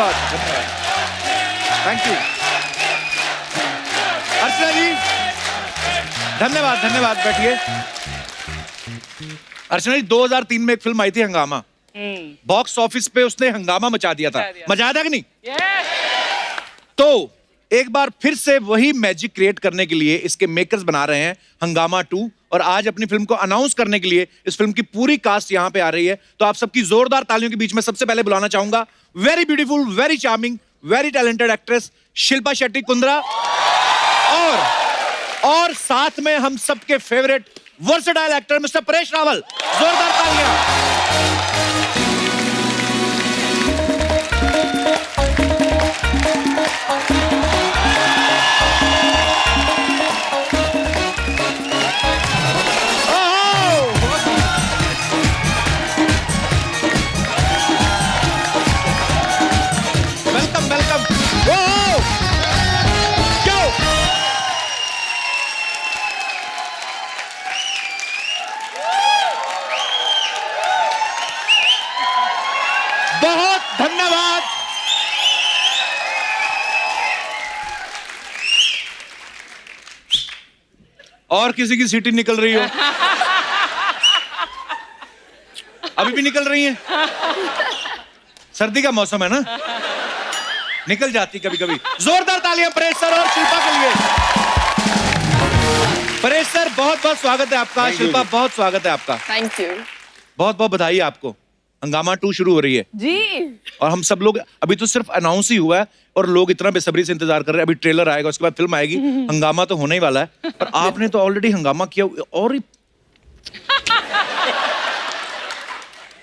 धन्यवाद धन्यवाद, thank you Archana जी, धन्यवाद धन्यवाद, बैठिए। अर्चना जी 2003 में एक फिल्म आई थी हंगामा, बॉक्स ऑफिस पे उसने हंगामा मचा दिया था, मजा आया था कि नहीं? तो एक बार फिर से वही मैजिक क्रिएट करने के लिए इसके मेकर्स बना रहे हैं हंगामा 2, और आज अपनी फिल्म को अनाउंस करने के लिए इस फिल्म की पूरी कास्ट यहाँ पे आ रही है। तो आप सबकी जोरदार तालियों के बीच में सबसे पहले बुलाना चाहूंगा very beautiful, very charming, very talented actress Shilpa Shetty Kundra, और साथ में हम सबके favourite versatile actor mister Paresh Rawal. जोरदार तालियां। Welcome welcome. बहुत धन्यवाद। और किसी की सीटी निकल रही हो? अभी भी निकल रही है? सर्दी का मौसम है ना, निकल जाती कभी कभी। जोरदार तालियां परेश सर और शिल्पा के लिए। परेश सर बहुत बहुत स्वागत है आपका, शिल्पा बहुत स्वागत है आपका। Thank you. बहुत बहुत बधाई आपको। हंगामा 2 शुरू हो रही है जी, और हम सब लोग, अभी तो सिर्फ अनाउंस ही हुआ है और लोग इतना बेसब्री से इंतजार कर रहे हैं। अभी ट्रेलर आएगा, उसके बाद फिल्म आएगी। हंगामा तो होने ही वाला है, पर आपने तो ऑलरेडी हंगामा किया और ही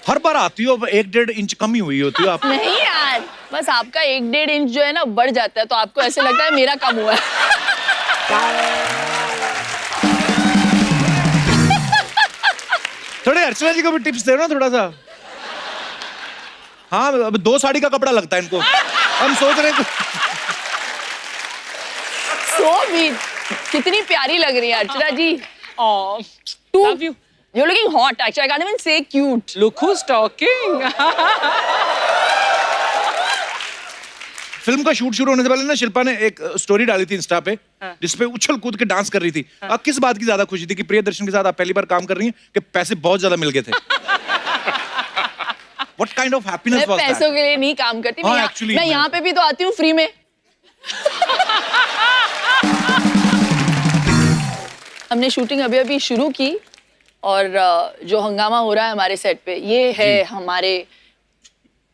हर बार आती हो 1-1.5 इंच कम ही हुई होती हो आप। नहीं यार, बस आपका 1-1.5 इंच जो है ना बढ़ जाता है, तो आपको ऐसे लगता है मेरा कम हुआ है। थोड़े अर्चना जी को भी टिप्स दे ना थोड़ा सा। हाँ, अब 2 साड़ी का कपड़ा लगता है इनको, हम सोच रहे हैं। So sweet, कितनी प्यारी लग रही है अर्चना जी। Love you. You're looking hot. Actually, I can't even say cute. Look who's talking. Film का शूट शुरू होने से पहले ना शिल्पा ने एक स्टोरी डाली थी इंस्टा पे, जिसपे उछल कूद के डांस कर रही थी। आप किस बात की ज्यादा खुशी थी, कि प्रियदर्शन के साथ आप पहली बार काम कर रही हैं, कि पैसे बहुत ज्यादा मिल गए थे? What kind of happiness मैं was that? पैसों के लिए नहीं काम करती, हाँ, मैं actually, मैं यहाँ पे भी तो आती हूँ फ्री में। हमने शूटिंग अभी अभी शुरू की, और जो हंगामा हो रहा है हमारे सेट पे, ये है हमारे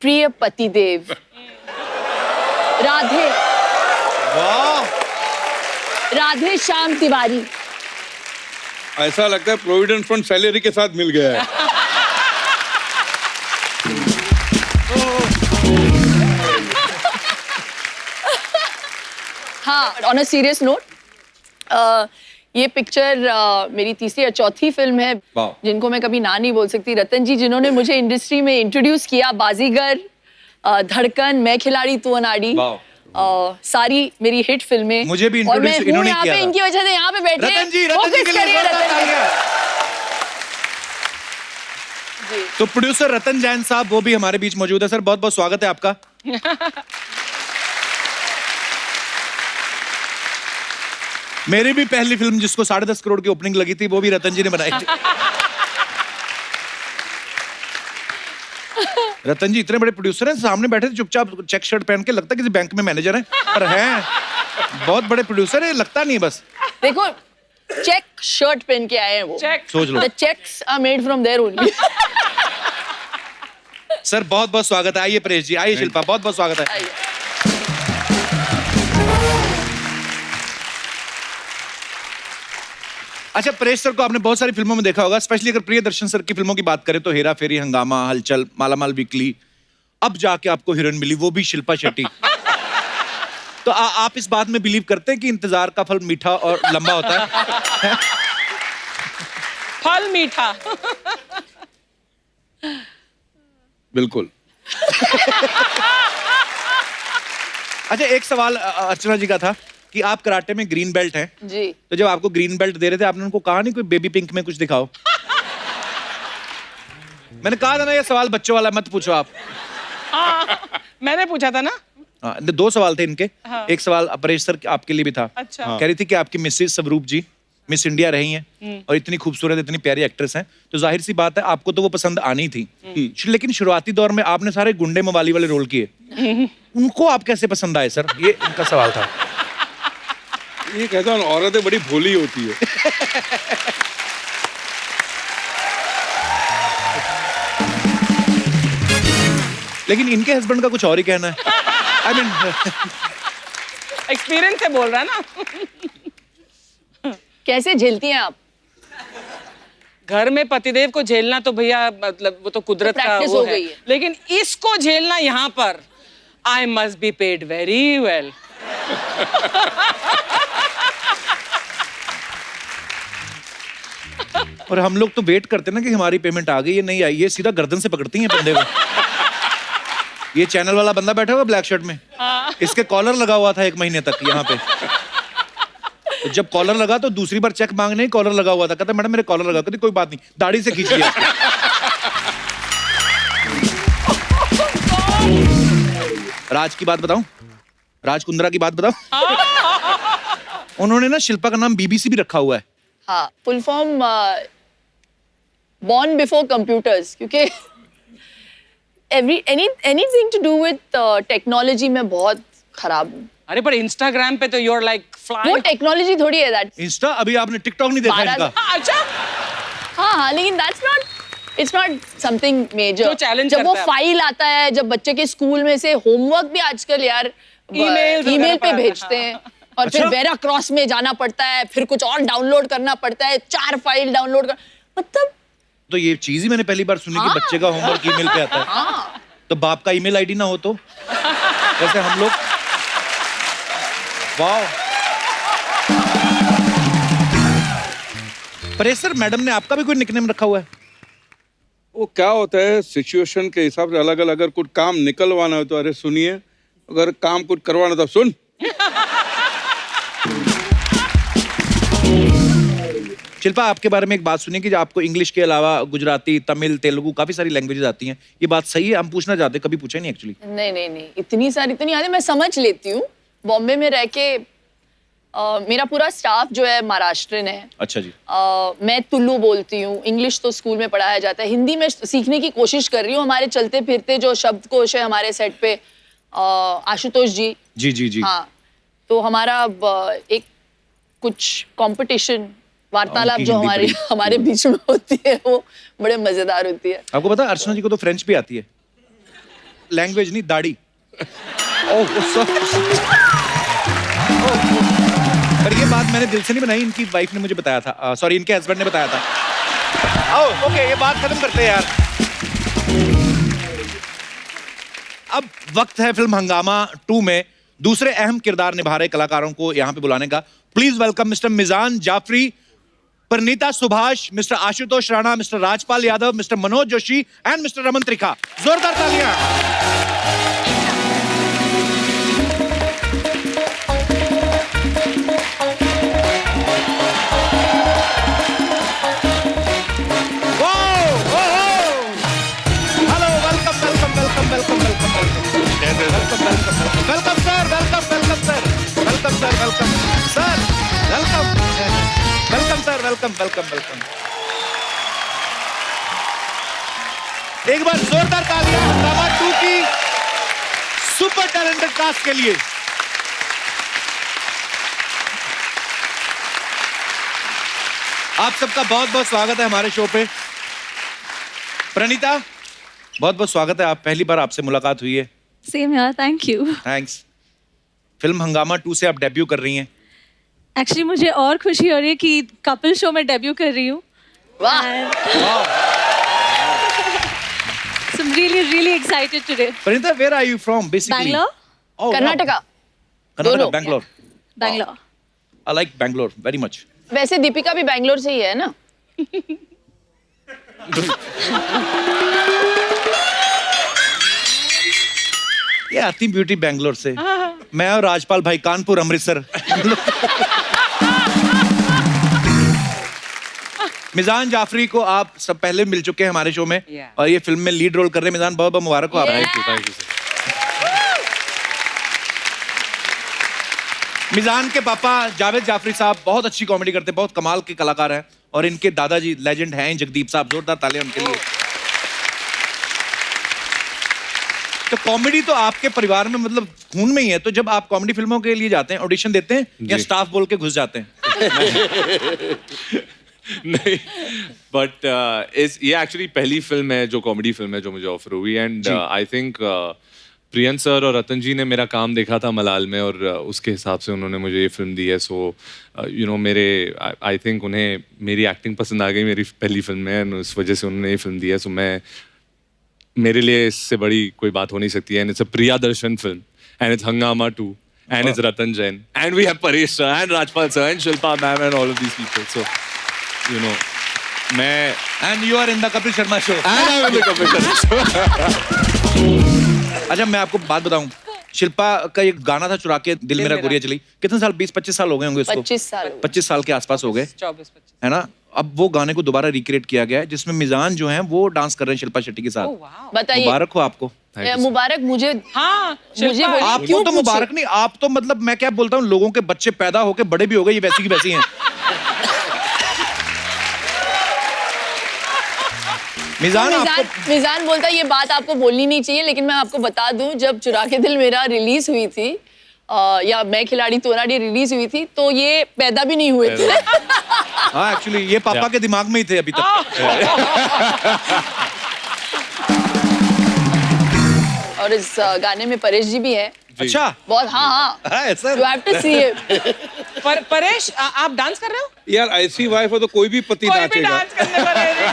प्रिय पतिदेव राधे, वाह, राधे श्याम तिवारी। ऐसा लगता है प्रोविडेंट फंड सैलरी के साथ मिल गया है। हाँ, ऑन अ सीरियस नोट, ये पिक्चर मेरी तीसरी या चौथी फिल्म है जिनको मैं कभी ना नहीं बोल सकती। रतन जी जिन्होंने मुझे इंडस्ट्री में इंट्रोड्यूस किया, बाजीगर, धड़कन, मैं खिलाड़ी तू अनाड़ी, सारी मेरी हिट फिल्में। मुझे भी और मैं इंट्रोड्यूस हूँ इन्होंने यहाँ किया पे था। इनकी वजह से यहाँ पे बैठे। रतन जी के लिए जोरदार तालियां। तो प्रोड्यूसर रतन जैन साहब वो भी हमारे बीच मौजूद है। सर बहुत बहुत स्वागत है आपका। मेरी भी पहली फिल्म जिसको 10.5 करोड़ की ओपनिंग लगी थी, वो भी रतन जी ने बनाई थी। रतन जी इतने बड़े प्रोड्यूसर हैं, सामने बैठे थे चुपचाप चेक शर्ट पहन के, लगता है किसी बैंक में मैनेजर हैं, पर हैं बहुत बड़े प्रोड्यूसर है, लगता नहीं है बस। देखो, चेक शर्ट पहन के आए हैं वो। सोच लो। The checks are made from there only. Sir बहुत बहुत स्वागत है। आइए परेश जी, आइए शिल्पा, बहुत बहुत स्वागत है। अच्छा, परेश सर को आपने बहुत सारी फिल्मों में देखा होगा, स्पेशली अगर प्रियदर्शन सर की फिल्मों की बात करें तो हेरा फेरी, हंगामा, हलचल, मालामाल वीकली, अब जाके आपको हीरोइन मिली, वो भी शिल्पा शेट्टी। तो आप इस बात में बिलीव करते हैं कि इंतजार का फल मीठा और लंबा होता है? फल मीठा। बिल्कुल। अच्छा, एक सवाल अर्चना जी का था कि आप कराटे में ग्रीन बेल्ट हैं जी। तो जब आपको ग्रीन बेल्ट दे रहे थे, आपने उनको कहा नहीं कोई बेबी पिंक में कुछ दिखाओ? मैंने कहा था ना, ये सवाल बच्चों वाला मत पूछो आप। मैंने पूछा था ना। हाँ, 2 सवाल थे इनके। हाँ। एक सवाल परेश सर आपके लिए भी था। अच्छा। कह रही थी कि आपकी मिसेस स्वरूप जी मिस इंडिया रही हैं और इतनी खूबसूरत इतनी प्यारी एक्ट्रेस हैं, तो जाहिर सी बात है आपको तो वो पसंद आनी थी। लेकिन शुरुआती दौर में आपने सारे गुंडे मवाली वाले रोल किए, उनको आप कैसे पसंद आए सर? ये इनका सवाल था। ये कहता हूँ औरतें बड़ी भोली होती है। लेकिन इनके हस्बैंड का कुछ और ही कहना है। आई मीन एक्सपीरियंस से बोल रहा है ना। कैसे झेलती हैं आप? घर में पतिदेव को झेलना तो भैया मतलब वो तो कुदरत का practice वो हो है। गई है। लेकिन इसको झेलना यहाँ पर I must be paid very well. और हम लोग तो वेट करते ना कि हमारी पेमेंट आ गई है, नहीं आई, ये सीधा गर्दन से पकड़ती हैं बंदे को। ये चैनल वाला बंदा बैठा हुआ ब्लैक शर्ट में, इसके कॉलर लगा हुआ था 1 महीने तक यहाँ पे। तो जब कॉलर लगा तो दूसरी बार चेक मांगने ही कॉलर लगा हुआ था। कहता मैडम मेरे कॉलर लगा, कहती कोई बात नहीं, दाढ़ी से खींच लिया। राज की बात बताऊं, राज कुंद्रा की बात बताऊं। उन्होंने ना शिल्पा का नाम बीबीसी भी रखा हुआ है। हाँ, full form born before computers, क्योंकि anything to do with technology में बहुत खराब हूँ। अरे पर इंस्टाग्राम पे तो यू आर लाइक वो फ्लाइंग। टेक्नोलॉजी थोड़ी है दैट। इंस्टा अभी आपने टिकटॉक नहीं देखा 12 इनका? अच्छा। हाँ, लेकिन इट्स नॉट समथिंग मेजर। जो challenge जब वो करता है। फाइल आता है, जब बच्चे के स्कूल में से होमवर्क भी आजकल यार ईमेल ईमेल पे वगैरह भेजते हैं, और फिर अच्छा? वेरा क्रॉस में जाना पड़ता है, फिर कुछ और डाउनलोड करना पड़ता है, 4 फाइल डाउनलोड कर, मतलब तो ये चीज ही मैंने पहली बार सुनी कि बच्चे का होमवर्क ईमेल पे आता है। हाँ। तो बाप का ईमेल आईडी ना हो तो जैसे हम लोग। वाह। परेश सर, मैडम ने आपका भी कोई निकनेम रखा हुआ है? वो क्या होता है सिचुएशन के हिसाब से अलग अलग। अगर कुछ काम निकलवाना हो तो अरे सुनिए, अगर काम कुछ करवाना तो सुन। शिल्पा, आपके बारे में एक बात सुनिए कि आपको इंग्लिश के अलावा गुजराती, तमिल, तेलुगु काफी सारी लैंग्वेजेस आती हैं। ये बात सही है? हम पूछना चाहते, कभी पूछा नहीं एक्चुअली। नहीं, इतनी सारी तो नहीं आती, मैं समझ लेती हूँ। बॉम्बे में रह के मेरा पूरा स्टाफ जो है महाराष्ट्रन है। अच्छा जी। मैं तुल्लू बोलती हूँ, इंग्लिश तो स्कूल में पढ़ाया जाता है, हिंदी में सीखने की कोशिश कर रही हूँ। हमारे चलते फिरते जो शब्दकोश है हमारे सेट पे, आशुतोष जी। जी। हाँ, तो हमारा एक कुछ कंपटीशन वार्तालाप उनकी जो हिंदी हमारे बीच में होती है, वो बड़े मजेदार होती है। आपको पता है अर्चना जी को तो फ्रेंच भी आती है, लैंग्वेज नहीं, दाढ़ी। पर ये बात मैंने दिल से नहीं बनाई, इनकी वाइफ ने मुझे बताया था, सॉरी इनके हस्बैंड ने बताया था। ओके, ये बात खत्म करते हैं यार। अब वक्त है फिल्म हंगामा 2 में दूसरे अहम किरदार निभा रहे कलाकारों को यहाँ पे बुलाने का। Please welcome mister Meezaan Jafri, Parineeta Subhash, mister Ashutosh Rana, mister Rajpal Yadav, mister Manoj Joshi and mister Raman Trikha. जोरदार तालियां। वेलकम। एक बार जोरदार तालियां हंगामा 2 की सुपर टैलेंटेड कास्ट के लिए। आप सबका बहुत बहुत स्वागत है हमारे शो पे। प्रणीता, बहुत बहुत स्वागत है। आप पहली बार आपसे मुलाकात हुई है। सेम यार, थैंक यू। थैंक्स। फिल्म हंगामा 2 से आप डेब्यू कर रही हैं। एक्चुअली मुझे और खुशी हो रही है कि कपल शो में डेब्यू कर रही हूँ। वाह। So I'm really excited today. Pranita, where are you from basically? Bangalore? Oh, Karnataka. Karnataka, दोनों। Bangalore. Bangalore. I like Bangalore very much. वैसे दीपिका भी बैंगलोर से ही है ना? ये आती ब्यूटी बैंगलोर से। मैं और राजपाल भाई कानपुर, अमृतसर। मिजान जाफरी को आप सब पहले मिल चुके हैं हमारे शो में, और ये फिल्म में लीड रोल कर रहे हैं। मिजान, बहुत बहुत मुबारक हो आपको। Thank you, sir. मिजान के पापा जावेद जाफरी साहब बहुत अच्छी कॉमेडी करते हैं, बहुत कमाल के कलाकार हैं, और इनके दादाजी लेजेंड हैं जगदीप साहब, जोरदार तालियां उनके लिए। तो कॉमेडी तो आपके परिवार में मतलब खून में ही है, तो जब आप कॉमेडी फिल्मों के लिए जाते हैं, ऑडिशन देते हैं या स्टाफ बोल के घुस जाते हैं? नहीं, बट ये एक्चुअली पहली फिल्म है जो कॉमेडी फिल्म है जो मुझे ऑफर हुई, and I think prion sir और रतन जी ने मेरा काम देखा था मलाल में, और उसके हिसाब से उन्होंने मुझे ये फिल्म दी है। सो यू नो मेरे आई थिंक उन्हें मेरी एक्टिंग पसंद आ गई मेरी पहली फिल्म में, इस वजह से उन्होंने ये फिल्म दी है। सो मेरे लिए इससे बड़ी कोई बात हो नहीं सकती है। And it's a Priyadarshan film, and it's Hungama 2, and it's Ratan Jain, and we have Paresh sir and Rajpal sir and Shilpa ma'am and all of these people. So you know मैं and you are in the Kapil Sharma show. अच्छा मैं आपको बात बताऊं, शिल्पा का एक गाना था चुरा के दिल मेरा गोरिया चली, कितने साल, 20-25 साल हो गए होंगे उसको? 25 साल के आसपास हो गए, 24-25 है ना? अब वो गाने को दोबारा रिक्रिएट किया गया है, जिसमें मिजान जो हैं वो डांस कर रहे हैं शिल्पा शेट्टी के साथ। बताइए, मुबारक हो आपको। मुबारक मुझे। हाँ, मुझे बोलिए, आपको क्यों तो मुबारक नहीं, आप तो मतलब मैं क्या बोलता हूँ, लोगों के बच्चे पैदा होके बड़े भी हो गए, ये वैसी की वैसी हैं। मिजान बोलता है ये बात आपको बोलनी नहीं चाहिए, लेकिन मैं आपको बता दूं, जब चुरा के दिल मेरा रिलीज हुई थी या मैं खिलाड़ी तोराड़ी रिलीज हुई थी, तो ये पैदा भी नहीं हुए थे। हाँ एक्चुअली ये पापा के दिमाग में ही थे अभी तक। और इस गाने में परेश जी भी है। अच्छा, बहुत। हाँ ऐसा You have to see it। Paresh आप डांस कर रहे हो? यार ऐसी वाइफ हो तो कोई भी पति कोई भी नाचेगा। डांस करने को रेडी।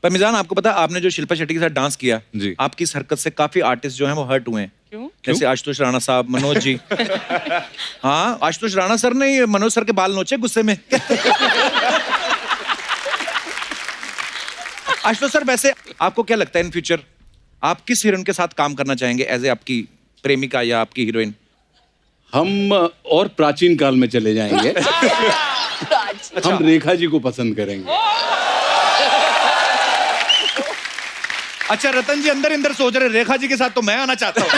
पर मिजान आपको पता है, आपने जो शिल्पा शेट्टी के साथ डांस किया, जी। आपकी इस हरकत से काफी आर्टिस्ट जो हैं वो हर्ट हुए हैं। क्यों? जैसे आशुतोष राणा साहब, मनोज जी। हाँ, आशुतोष राणा सर ने मनोज सर के बाल नोचे गुस्से में। आशुतोष सर, वैसे आपको क्या लगता है इन फ्यूचर आप किस हीरोइन के साथ काम करना चाहेंगे एज ए आपकी प्रेमिका या आपकी हीरोइन? हम और प्राचीन काल में चले जाएंगे। हम रेखा जी को पसंद करेंगे। अच्छा, रतन जी अंदर अंदर सोच रहे रेखा जी के साथ तो मैं आना चाहता हूँ।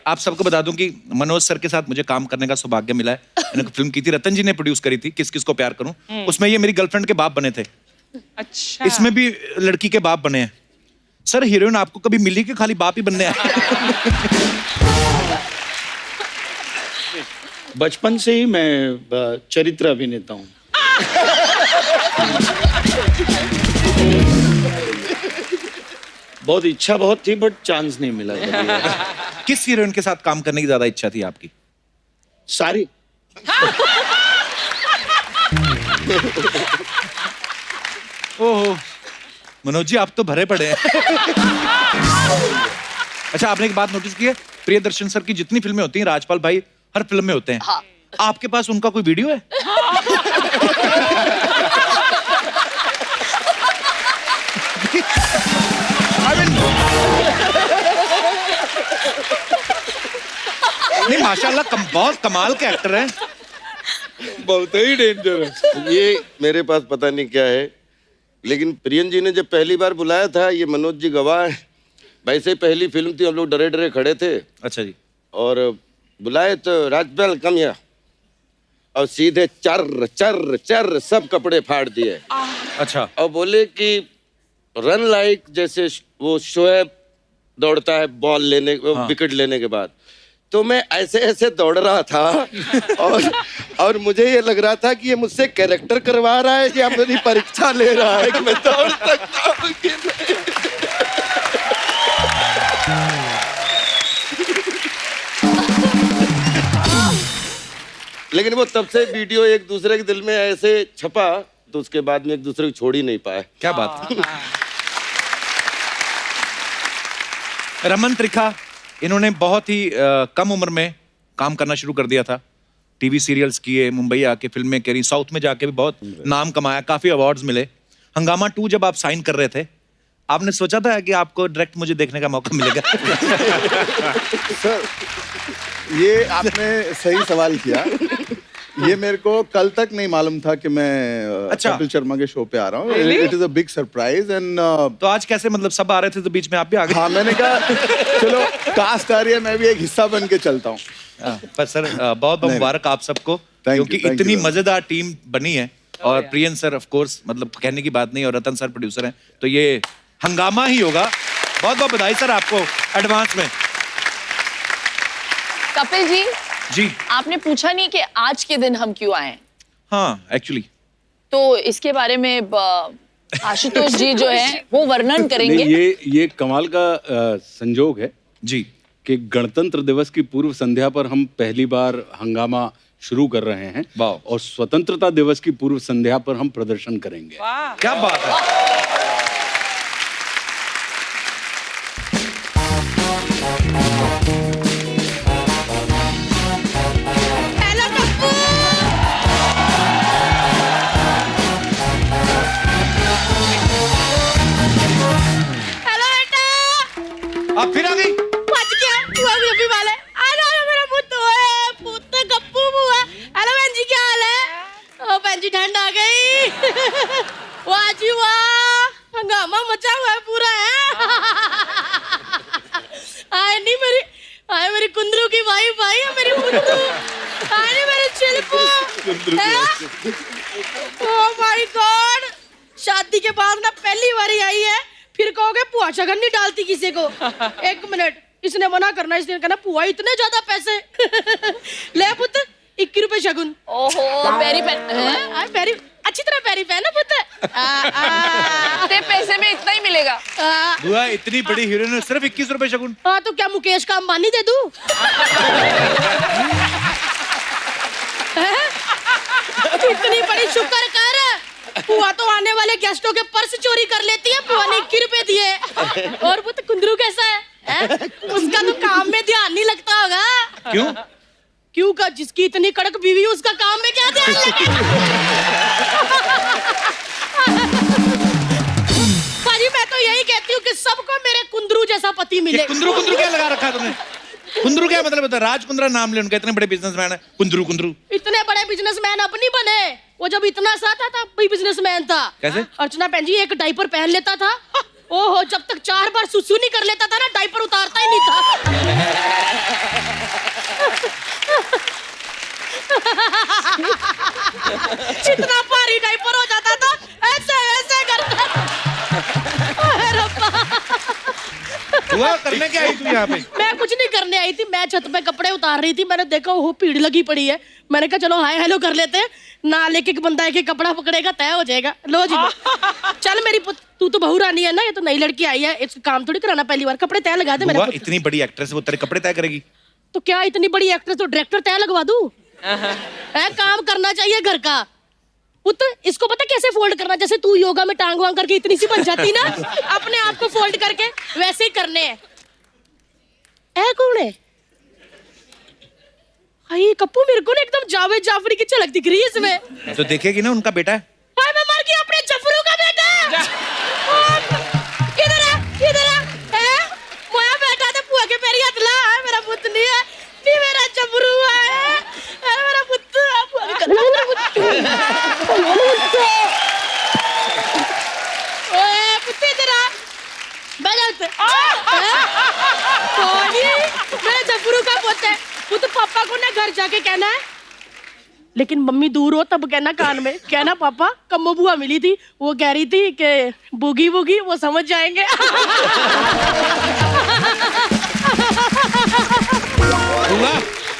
आप सबको बता दूं कि मनोज सर के साथ मुझे काम करने का सौभाग्य मिला है। मैंने फिल्म की थी, रतन जी ने प्रोड्यूस करी थी, किस किस को प्यार करूं। उसमें ये मेरी गर्लफ्रेंड के बाप बने थे। अच्छा, इसमें भी लड़की के बाप बने हैं। सर हीरोइन आपको कभी मिली कि खाली बाप ही बनने आए? बचपन से ही मैं चरित्र अभिनेता हूँ। बहुत इच्छा बहुत थी, बट चांस नहीं मिला। किस हीरोइन के साथ काम करने की ज्यादा इच्छा थी आपकी? सारी। ओहो, मनोज जी आप तो भरे पड़े हैं। अच्छा, आपने एक बात नोटिस की है, प्रियदर्शन सर की जितनी फिल्में होती हैं राजपाल भाई हर फिल्म में होते हैं। हाँ। आपके पास उनका कोई वीडियो है? नहीं माशाल्लाह, बहुत कमाल के एक्टर हैं। बहुत ही डेंजरस। ये मेरे पास पता नहीं क्या है, लेकिन प्रियन जी ने जब पहली बार बुलाया था, ये मनोज जी गवाह हैं, वैसे पहली फिल्म थी, हम लोग डरे डरे खड़े थे। अच्छा जी। और बुलाए तो राजपाल कम या, और सीधे चर चर चर सब कपड़े फाड़ दिए। अच्छा। और बोले कि रन लाइक, जैसे वो शोएब दौड़ता है बॉल लेने, विकेट लेने के बाद, तो मैं ऐसे ऐसे दौड़ रहा था और मुझे ये लग रहा था कि ये मुझसे कैरेक्टर करवा रहा है या मेरी परीक्षा ले रहा है कि मैं दौड़ सकता हूं कि नहीं। लेकिन वो तब से वीडियो एक दूसरे के दिल में ऐसे छपा, तो उसके बाद में एक दूसरे को छोड़ ही नहीं पाए। क्या बात है। रमन त्रिखा, इन्होंने बहुत ही कम उम्र में काम करना शुरू कर दिया था। टीवी सीरियल्स किए, मुंबई आके फिल्में करी, साउथ में जाके भी बहुत नाम कमाया, काफी अवार्ड्स मिले। हंगामा 2 जब आप साइन कर रहे थे, आपने सोचा था कि आपको डायरेक्ट मुझे देखने का मौका मिलेगा? सर, ये आपने सही सवाल किया। ये मेरे को कल तक नहीं मालूम था कि मैं अच्छा। कपिल शर्मा के शो पे आ रहा हूँ। It is a big surprise and तो आज कैसे, मतलब सब आ रहे थे तो बीच में आप भी आ गए? हाँ, मैंने कहा चलो कास्ट आ रही है, मैं भी एक हिस्सा बन के चलता हूँ। पर सर बहुत बहुत मुबारक आप सबको, क्योंकि thank you इतनी very मजेदार टीम बनी है। और प्रियन सर ऑफ कोर्स, मतलब कहने की बात नहीं, और रतन सर प्रोड्यूसर हैं, तो ये हंगामा ही होगा। बहुत बहुत बधाई सर आपको एडवांस में। कपिल जी, जी आपने पूछा नहीं कि आज के दिन हम क्यों आए हैं, हाँ एक्चुअली तो इसके बारे में आशुतोष जी जो है वो वर्णन करेंगे। नहीं, ये कमाल का संजोग है जी कि गणतंत्र दिवस की पूर्व संध्या पर हम पहली बार हंगामा शुरू कर रहे हैं वाह। और स्वतंत्रता दिवस की पूर्व संध्या पर हम प्रदर्शन करेंगे। क्या बात है। आप फिर आ गई? बच गया बुआ भी वाले। अरे मेरा पुत्त है, पुत्त गप्पू बुआ। हेलो बहन जी, क्या हाल है? ओ बहन जी, ठंड आ गई। वाह जी वाह, हंगामा मचा हुआ है पूरा है। आए नहीं मेरी, आए मेरी कुंदरू की वाइफ, भाई है मेरी कुंदरू। आए नहीं मेरे चिलपू। ओह माय गॉड, शादी के बाद ना पहली बार आई है, फिर कहोगे पुआ शगन नहीं डालती किसी को। एक मिनट, इसने मना करना, इसने कहना पुआ इतने ज्यादा पैसे। ले पुत्र 21 रुपए शगुन। ओहो, पैरी पहन, पैरी अच्छी तरह पैरी पहन ना पुत्र। इतने पैसे में इतना ही मिलेगा। बुआ इतनी बड़ी हीरोइन है, सिर्फ 21 रुपए शगुन? हाँ, तो क्या मुकेश का अंबानी दे दूं? इतनी बड़ी शुक्र कर, पुआ तो आने वाले गेस्टों के पर्स चोरी कर लेती है, पुआ ने 21 रुपए दिए। और वो तो कुंदरू कैसा है? उसका तो काम में ध्यान नहीं लगता होगा। क्यों? क्यों का, जिसकी इतनी कड़क बीवी, उसका काम में क्या ध्यान लगे? भाजी मैं तो यही कहती हूँ कि सबको मेरे कुंदरू जैसा पति मिले। कुंदरू कुंदरू क्या लगा रखा है तुमने? कुंदरू क्या मतलब होता है? राज कुंद्रा नाम ले उनका, इतने बड़े बिजनेसमैन है कुंदरू कुंदरू। इतने बड़े बिजनेसमैन अब नहीं बने, वो जब इतना सा था तब भी बिजनेसमैन था। कैसे? अर्चना बहन जी एक डायपर पहन लेता था, ओहो जब तक 4 बार सुसु नहीं कर लेता था ना, डायपर उतारता ही नहीं था। इतना भारी डायपर हो जाता था, ऐसे ऐसे करता था। अरे रब्बा। हुआ करने क्या आई तू यहाँ पे? मैं कुछ नहीं करने आई थी, मैं छत पे कपड़े उतार रही थी, मैंने देखा वो भीड़ लगी पड़ी है, मैंने कहा चलो हाय हेलो कर लेते हैं ना, लेके बंदा एक कपड़ा पकड़ेगा तय हो जाएगा। लो जी लो। चल मेरी तू तो बहू रानी है ना, ये तो नई लड़की आई है, इसका काम थोड़ी कराना, पहली बार कपड़े तय लगा दे मेरे। इतनी बड़ी एक्ट्रेस, वो तेरे कपड़े तय करेगी? तो क्या इतनी बड़ी एक्ट्रेस तो डायरेक्टर तय लगवा दूं? काम करना चाहिए घर का। पुत्र इसको पता कैसे फोल्ड करना, जैसे तू योगा में टांग वांग करके इतनी सी बन जाती ना, अपने आप को फोल्ड करके वैसे ही करने हैं। कौन है? हाय कप्पू, मेरे को ना एकदम जावेद जाफरी की झलक दिख रही है इसमें। तो देखेगी ना, उनका बेटा है। हाय मैं मर गई, अपने जफरू का बेटा। इधर आ, इधर आ। मोया बेटा तो पुआ के पैरी हाथ ला, मेरा पुत्र नहीं है, नहीं मेरा जफरू है, मेरा पुत्र। ओए पुत्र इधर आ, बैठ मेरा जफरू का पुत्र है। वो तो पापा को ना घर जाके कहना है, लेकिन मम्मी दूर हो तब कहना कान में, कहना पापा कम्मो बुआ मिली थी, वो कह रही थी कि बुगी बुगी, वो समझ जाएंगे।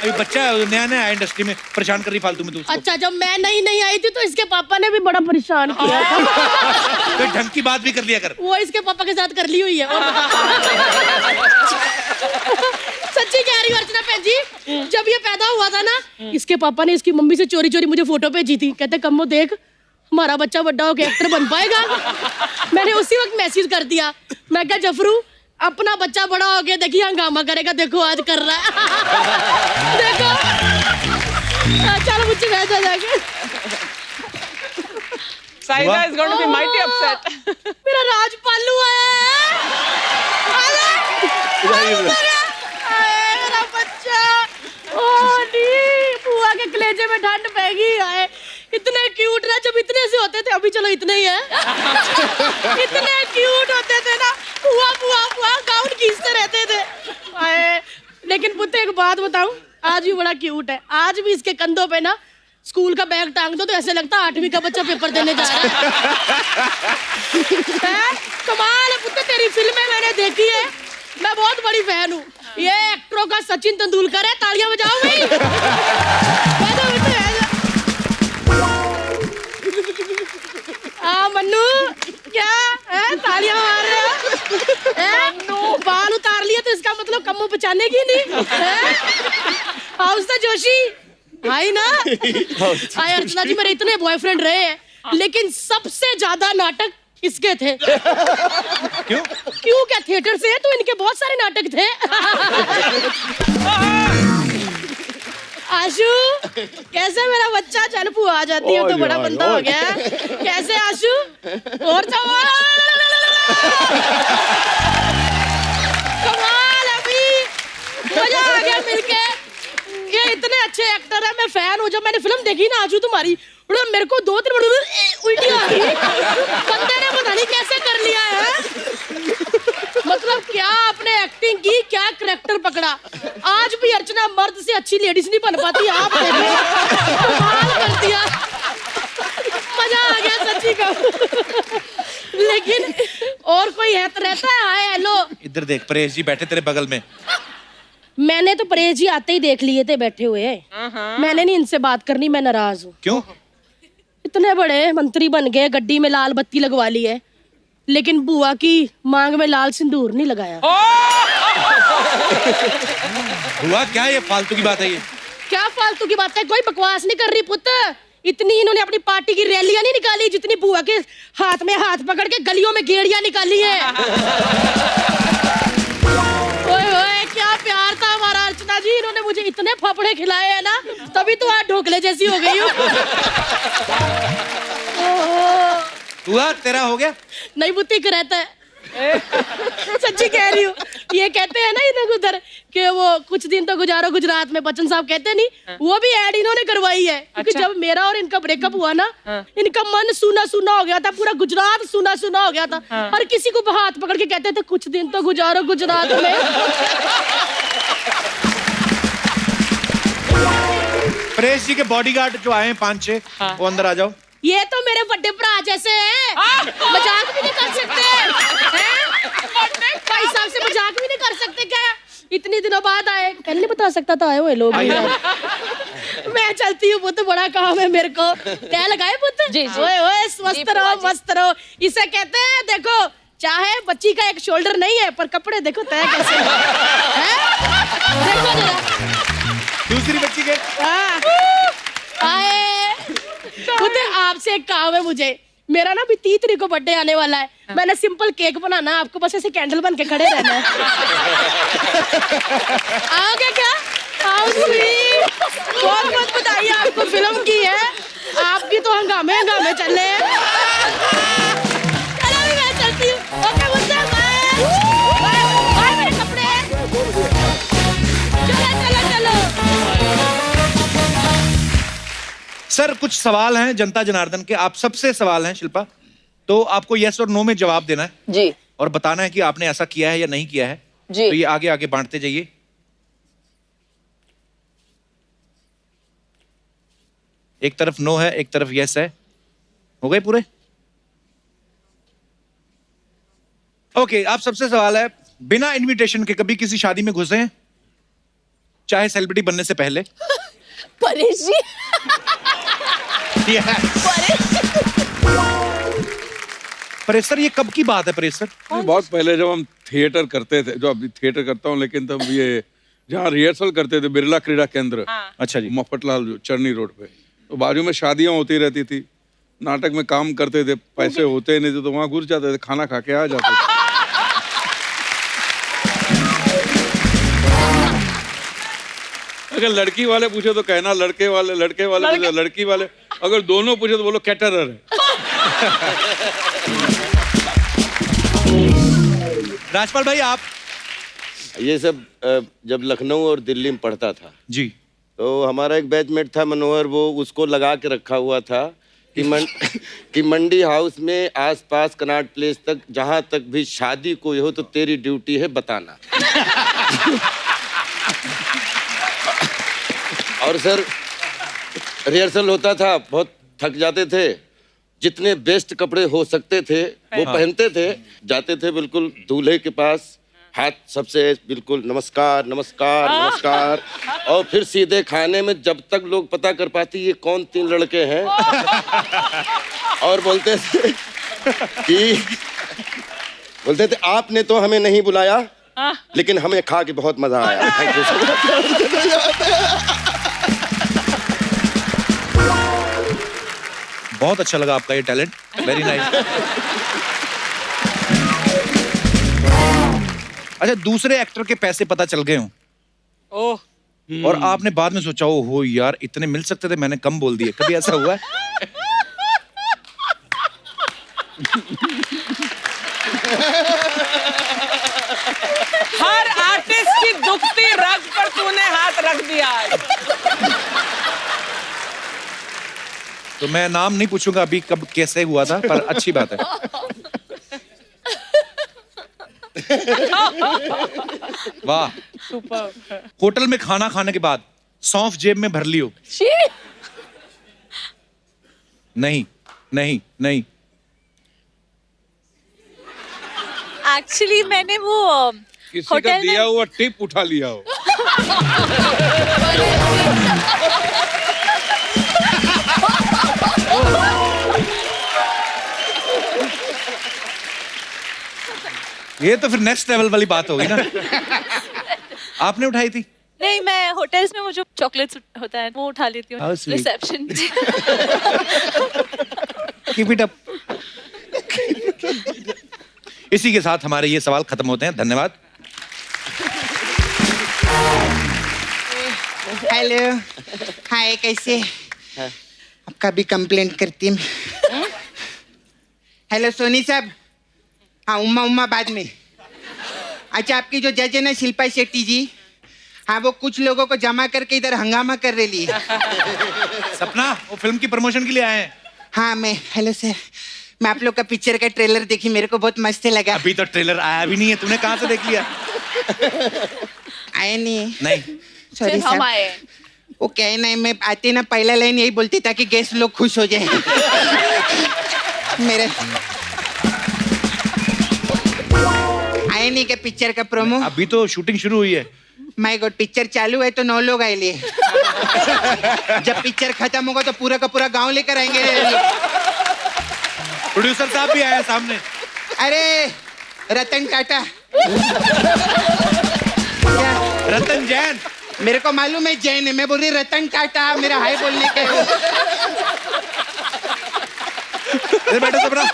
अभी बच्चा है, नया नया है इंडस्ट्री में, परेशान कर रही फालतू में तू। अच्छा जब मैं नहीं आई थी तो इसके पापा ने भी बड़ा परेशान किया था। तो ढंग की बात भी कर लिया कर। वो इसके पापा के साथ कर ली हुई है। सच्ची कह रही हूँ अर्चना बहन जी, जब ये पैदा हुआ था ना, इसके पापा ने इसकी मम्मी से चोरी चोरी मुझे फोटो भेजी थी, कहते कम्मो देख हमारा बच्चा बड़ा होकर एक्टर बन पाएगा। मैंने उसी वक्त मैसेज कर दिया, मैं क्या जफरू अपना बच्चा बड़ा हो गया, देखिए हंगामा करेगा, देखो आज कर रहा है। देखो चलो मुझे बैठा जाके। Saida is going to be mighty upset. मेरा राज पालू है, मेरा बच्चा। ओ नी बुआ के कलेजे में ठंड पैगी आए। इतने क्यूट ना, जब इतने से होते थे, अभी चलो इतने ही है। इतने क्यूट होते थे ना, पुआ पुआ पुआ गाउन खींचते रहते थे आए। लेकिन पुत्र एक बात बताऊं, आज भी बड़ा क्यूट है। आज भी इसके कंधों पे ना स्कूल का बैग टांग दो तो ऐसे लगता है 8वीं का बच्चा पेपर देने जा रहा है। कमाल है पुत्र, तेरी फिल्में मैंने देखी है, मैं बहुत बड़ी फैन हूँ। ये एक्टरों का सचिन तेंदुलकर है, तालियां बजाओ भाई। मन्नू क्या है, तालियां मार रहे हो? बाल उतार लिए तो इसका मतलब कम्मो बचाने की नहीं है? हाउस जोशी भाई ना। हाय अर्चना जी, मेरे इतने बॉयफ्रेंड रहे हैं, लेकिन सबसे ज्यादा नाटक इसके थे। क्यों? क्यों, क्या थिएटर से है तो इनके बहुत सारे नाटक थे। आशु, कैसे मेरा बच्चा? चल आ जाती है तो बड़ा बंदा हो गया। कैसे आशु? और कमाल, अभी मजा आ गया मिलके। ये इतने अच्छे एक्टर है, मैं फैन हूँ। जब मैंने फिल्म देखी ना आजू तुम्हारी, मेरे को 2-3 उल्टी आ गई। बंदे ने पता नहीं कैसे कर लिया है। मतलब क्या आपने एक्टिंग की, क्या करैक्टर पकड़ा। आज भी अर्चना मर्द से अच्छी लेडीज नहीं बन पाती, आप कमाल कर दिया। मजा आ गया सच्ची का। लेकिन और कोई है तो रहता है। हाय हेलो, इधर देख, परेश जी बैठे तेरे बगल में। मैंने तो परेश जी आते ही देख लिए थे बैठे हुए। मैंने नहीं इनसे बात करनी, मैं नाराज हूँ। क्यों? इतने बड़े मंत्री बन गए, गड्डी में लाल बत्ती लगवा ली है, लेकिन बुआ की मांग में लाल सिंदूर नहीं लगाया। हुआ क्या? ये फालतू की बात है। ये क्या फालतू की बात है? कोई बकवास नहीं कर रही पुत्र। इतनी इन्होंने अपनी पार्टी की रैलियां नहीं निकाली जितनी बुआ के हाथ में हाथ पकड़ के गलियों में गेड़ियां निकाली है। ओए ओए, क्या प्यार था हमारा अर्चना जी। इन्होंने मुझे इतने फाफड़े खिलाए हैं ना, तभी तो आज ढोकले जैसी हो गई हूँ। हुआ तेरा हो गया? नहीं बुद्धि का रहता है। सच्ची कह रही हूँ। ये कहते हैं ना इधर उधर कि वो कुछ दिन तो गुजारो गुजरात में, बच्चन साहब कहते नहीं, वो भी ऐड इन्होंने करवाई है। क्योंकि जब मेरा और इनका ब्रेकअप हुआ ना, इनका मन सूना सूना हो गया था, पूरा गुजरात सूना सूना हो गया था। हर किसी को हाथ पकड़ के कहते थे कुछ दिन तो गुजारो गुजरात में। परेश जी के बॉडीगार्ड जो आए हैं 5-6, वो अंदर आ जाओ। ये तो मेरे बड़े भरा जैसे हैं, मजाक भी नहीं कर सकते हैं? भाई साहब से मजाक भी नहीं कर सकते क्या? इतने दिनों बाद आए, पहले नहीं बता सकता था आए हुए लोग। मैं चलती हूँ पुत्र, बड़ा काम है मेरे को। तय लगाए पुत्र जी। ओए ओए, स्वस्थ रहो मस्त रहो। इसे कहते हैं, देखो चाहे बच्ची का एक शोल्डर नहीं है, पर कपड़े देखो तय कैसे है। देखो जरा दूसरी बच्ची के आए। पुत्र आपसे एक काम है मुझे, मेरा ना भी 30 तारीख को बर्थडे आने वाला है। मैंने सिंपल केक बनाना, आपको बस ऐसे कैंडल बन के खड़े रहना है। आओगे क्या? आओ स्वीट, बहुत बहुत बधाई आपको फिल्म की है। आपकी तो हंगामे हंगामे चल रहे हैं। चलो मैं चलती हूँ। ओके मुझसे बाय बाय, मेरे कपड़े। चलो चलो चलो। सर, कुछ सवाल हैं जनता जनार्दन के, आप सबसे सवाल हैं शिल्पा, तो आपको यस और नो में जवाब देना है जी, और बताना है कि आपने ऐसा किया है या नहीं किया है जी। तो ये आगे आगे बांटते जाइए। एक तरफ नो है, एक तरफ यस है। हो गए पूरे? ओके, आप सबसे सवाल है, बिना इनविटेशन के कभी किसी शादी में घुसे हैं, चाहे सेलिब्रिटी बनने से पहले? परेश जी। परेश सर, ये कब की बात है परेश सर? बहुत पहले जब हम थिएटर करते थे, जो अभी थिएटर करता हूँ, लेकिन तब ये जहाँ रिहर्सल करते थे बिरला क्रीड़ा केंद्र, अच्छा जी, मफतलाल जो चरनी रोड पे, तो बाजू में शादियां होती रहती थी, नाटक में काम करते थे, पैसे होते नहीं थे तो वहां घुस जाते थे, खाना खा के आ जाते थे। अगर लड़की वाले पूछे तो कहना लड़के वाले पूछे लड़की वाले, अगर दोनों पूछे तो बोलो कैटरर है। राजपाल भाई, आप? ये सब जब लखनऊ और दिल्ली में पढ़ता था जी, तो हमारा एक बैचमेट था मनोहर, वो उसको लगा के रखा हुआ था कि मंडी हाउस में आसपास कनॉट प्लेस तक जहां तक भी शादी कोई हो तो तेरी ड्यूटी है बताना। और सर रिहर्सल होता था, बहुत थक जाते थे, जितने बेस्ट कपड़े हो सकते थे वो पहनते थे, जाते थे बिल्कुल दूल्हे के पास, हाथ सबसे बिल्कुल नमस्कार नमस्कार नमस्कार, और फिर सीधे खाने में, जब तक लोग पता कर पाती ये कौन 3 लड़के हैं, और बोलते थे आपने तो हमें नहीं बुलाया लेकिन हमें खा के बहुत मजा आया। Thank you so much. बहुत अच्छा लगा आपका ये टैलेंट, वेरी नाइस। अच्छा, दूसरे एक्टर के पैसे पता चल गए हों ओह, और आपने बाद में सोचा हो यार इतने मिल सकते थे, मैंने कम बोल दिए, कभी ऐसा हुआ है? हर आर्टिस्ट की दुखती रग पर तूने हाथ रख दिया आज। तो मैं नाम नहीं पूछूंगा अभी कब कैसे हुआ था, पर अच्छी बात है। वाह, सुपर। होटल में खाना खाने के बाद सौंफ जेब में भर लियो? नहीं नहीं नहीं। एक्चुअली मैंने वो किसी का होटल दिया में हुआ टिप उठा लिया हो। ये तो फिर नेक्स्ट लेवल वाली बात होगी ना। आपने उठाई थी? नहीं, मैं होटल्स में वो जो चॉकलेट्स होता है वो उठा लेती How हूँ sweet. Reception. Keep it up. इसी के साथ हमारे ये सवाल खत्म होते हैं, धन्यवाद। हेलो, हाय, कैसे? आपका भी कंप्लेंट करती हूँ। हेलो सोनी साहब। हाँ, उम्मा बाद में। अच्छा, आपकी जो जज है ना शिल्पा शेट्टी जी, हाँ, वो कुछ लोगों को जमा करके इधर हंगामा कर रही है। सपना, वो फिल्म की प्रमोशन के लिए आए हैं। हाँ, हेलो सर, मैं आप लोग का पिक्चर का ट्रेलर देखी, मेरे को बहुत मस्त लगा। अभी तो ट्रेलर आया भी नहीं है, तूने कहाँ से देख लिया? आए नहीं? नहीं, सॉरी सिर्फ हम सर। आए। वो क्या नहीं, मैं आते ना पहला लाइन यही बोलती ताकि गेस्ट लोग खुश हो जाए। मेरे आए नहीं के पिक्चर का प्रोमो? अभी तो शूटिंग शुरू हुई है। माय गॉड, पिक्चर चालू है तो 9 लोग आए लिए। जब पिक्चर खत्म होगा तो पूरा का पूरा गांव लेकर आएंगे। प्रोड्यूसर साहब भी आए हैं सामने। अरे रतन टाटा। क्या? रतन जैन। मेरे को मालूम है जैन है, मैं बोल रही रतन टाटा, मेरा हाय बोलने के। बैठो सपना।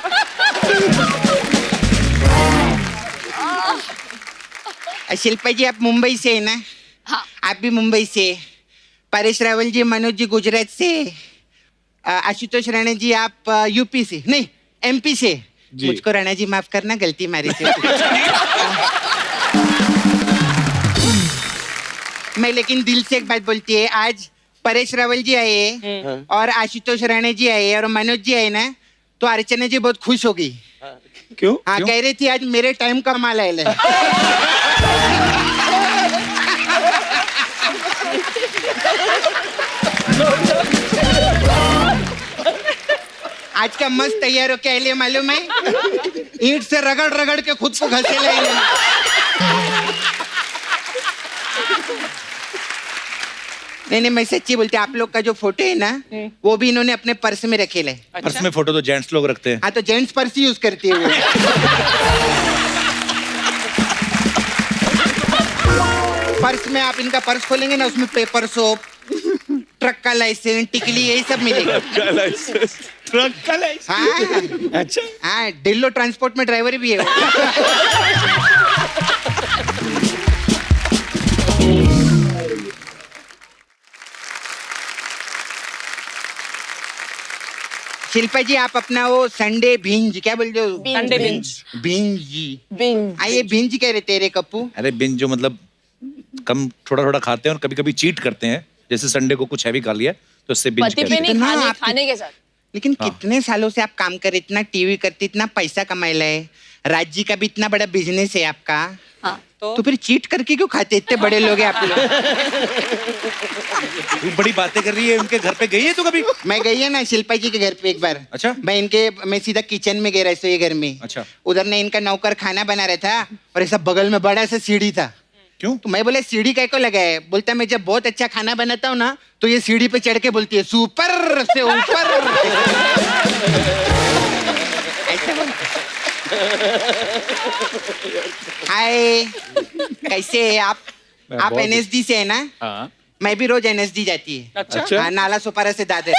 शिल्पा जी, आप मुंबई से है ना? हाँ। आप भी मुंबई से। परेश रावल जी, मनोज जी गुजरात से, आशुतोष राणा जी आप यूपी से, नहीं एमपी से। मुझको राणा जी माफ करना, गलती मारी थी। मैं लेकिन दिल से एक बात बोलती है, आज परेश रावल जी आए और आशुतोष राणा जी आए और मनोज जी आए ना, तो अर्चना जी बहुत खुश हो गई। क्यों? हाँ, कह रही थी आज मेरे टाइम का माल आए। आज का मस्त तैयार हो के लिए मालूम है, ईंट से रगड़ रगड़ के खुद को घसे ले। नहीं, मैं सच्ची बोलती, आप लोग का जो फोटो है ना, वो भी इन्होंने अपने पर्स में रखे ले। पर्स में फोटो तो जेंट्स लोग रखते हैं। हाँ, तो जेंट्स पर्स ही यूज करती है वो। पर्स में आप इनका पर्स खोलेंगे ना, उसमें पेपर, सोप, ट्रक का लाइसेंस, टिकली, यही सब मिलेगा। ट्रक का लाइसेंस? हाँ, अच्छा। हाँ, डिल्लो ट्रांसपोर्ट में ड्राइवर भी है वो। शिल्पा जी, आप अपना वो संडे भिंज क्या बोलते हो? Sunday binge. भिंज। आइए, भिंज कह रहे तेरे कप्पू। अरे बिन जो मतलब कम थोड़ा थोड़ा खाते हैं और कभी कभी चीट करते हैं, जैसे संडे को कुछ हैवी खा लिया तो उससे बिंज पति पे नहीं, कितना खाने आप- खाने के साथ। लेकिन कितने सालों से आप काम कर रहे, इतना टीवी करते, इतना पैसा कमाया है, राज्य का भी इतना बड़ा बिजनेस है आपका, हाँ तो फिर चीट करके क्यों खाते? इतने बड़े लोग हैं आप लोग। तू बड़ी बातें कर रही है। उनके घर पे गई है तू कभी? मैं गई है ना शिल्पा जी के घर पे एक बार। अच्छा। मैं सीधा किचन में गया रसोई घर में। अच्छा। उधर ने इनका नौकर खाना बना रहा था और ऐसा बगल में बड़ा सा सीढ़ी था। क्यों? तो मैं बोला सीढ़ी काय को लगा है? बोलता मैं जब बहुत अच्छा खाना बनाता हूँ ना तो ये सीढ़ी पे चढ़ के बोलती है सुपर से ऊपर। ऐसा बोलता। हाय, कैसे है आप? आप NSD से है ना? हाँ मैं भी रोज NSD जाती है। अच्छा हाँ, नाला सोपारा से दादर।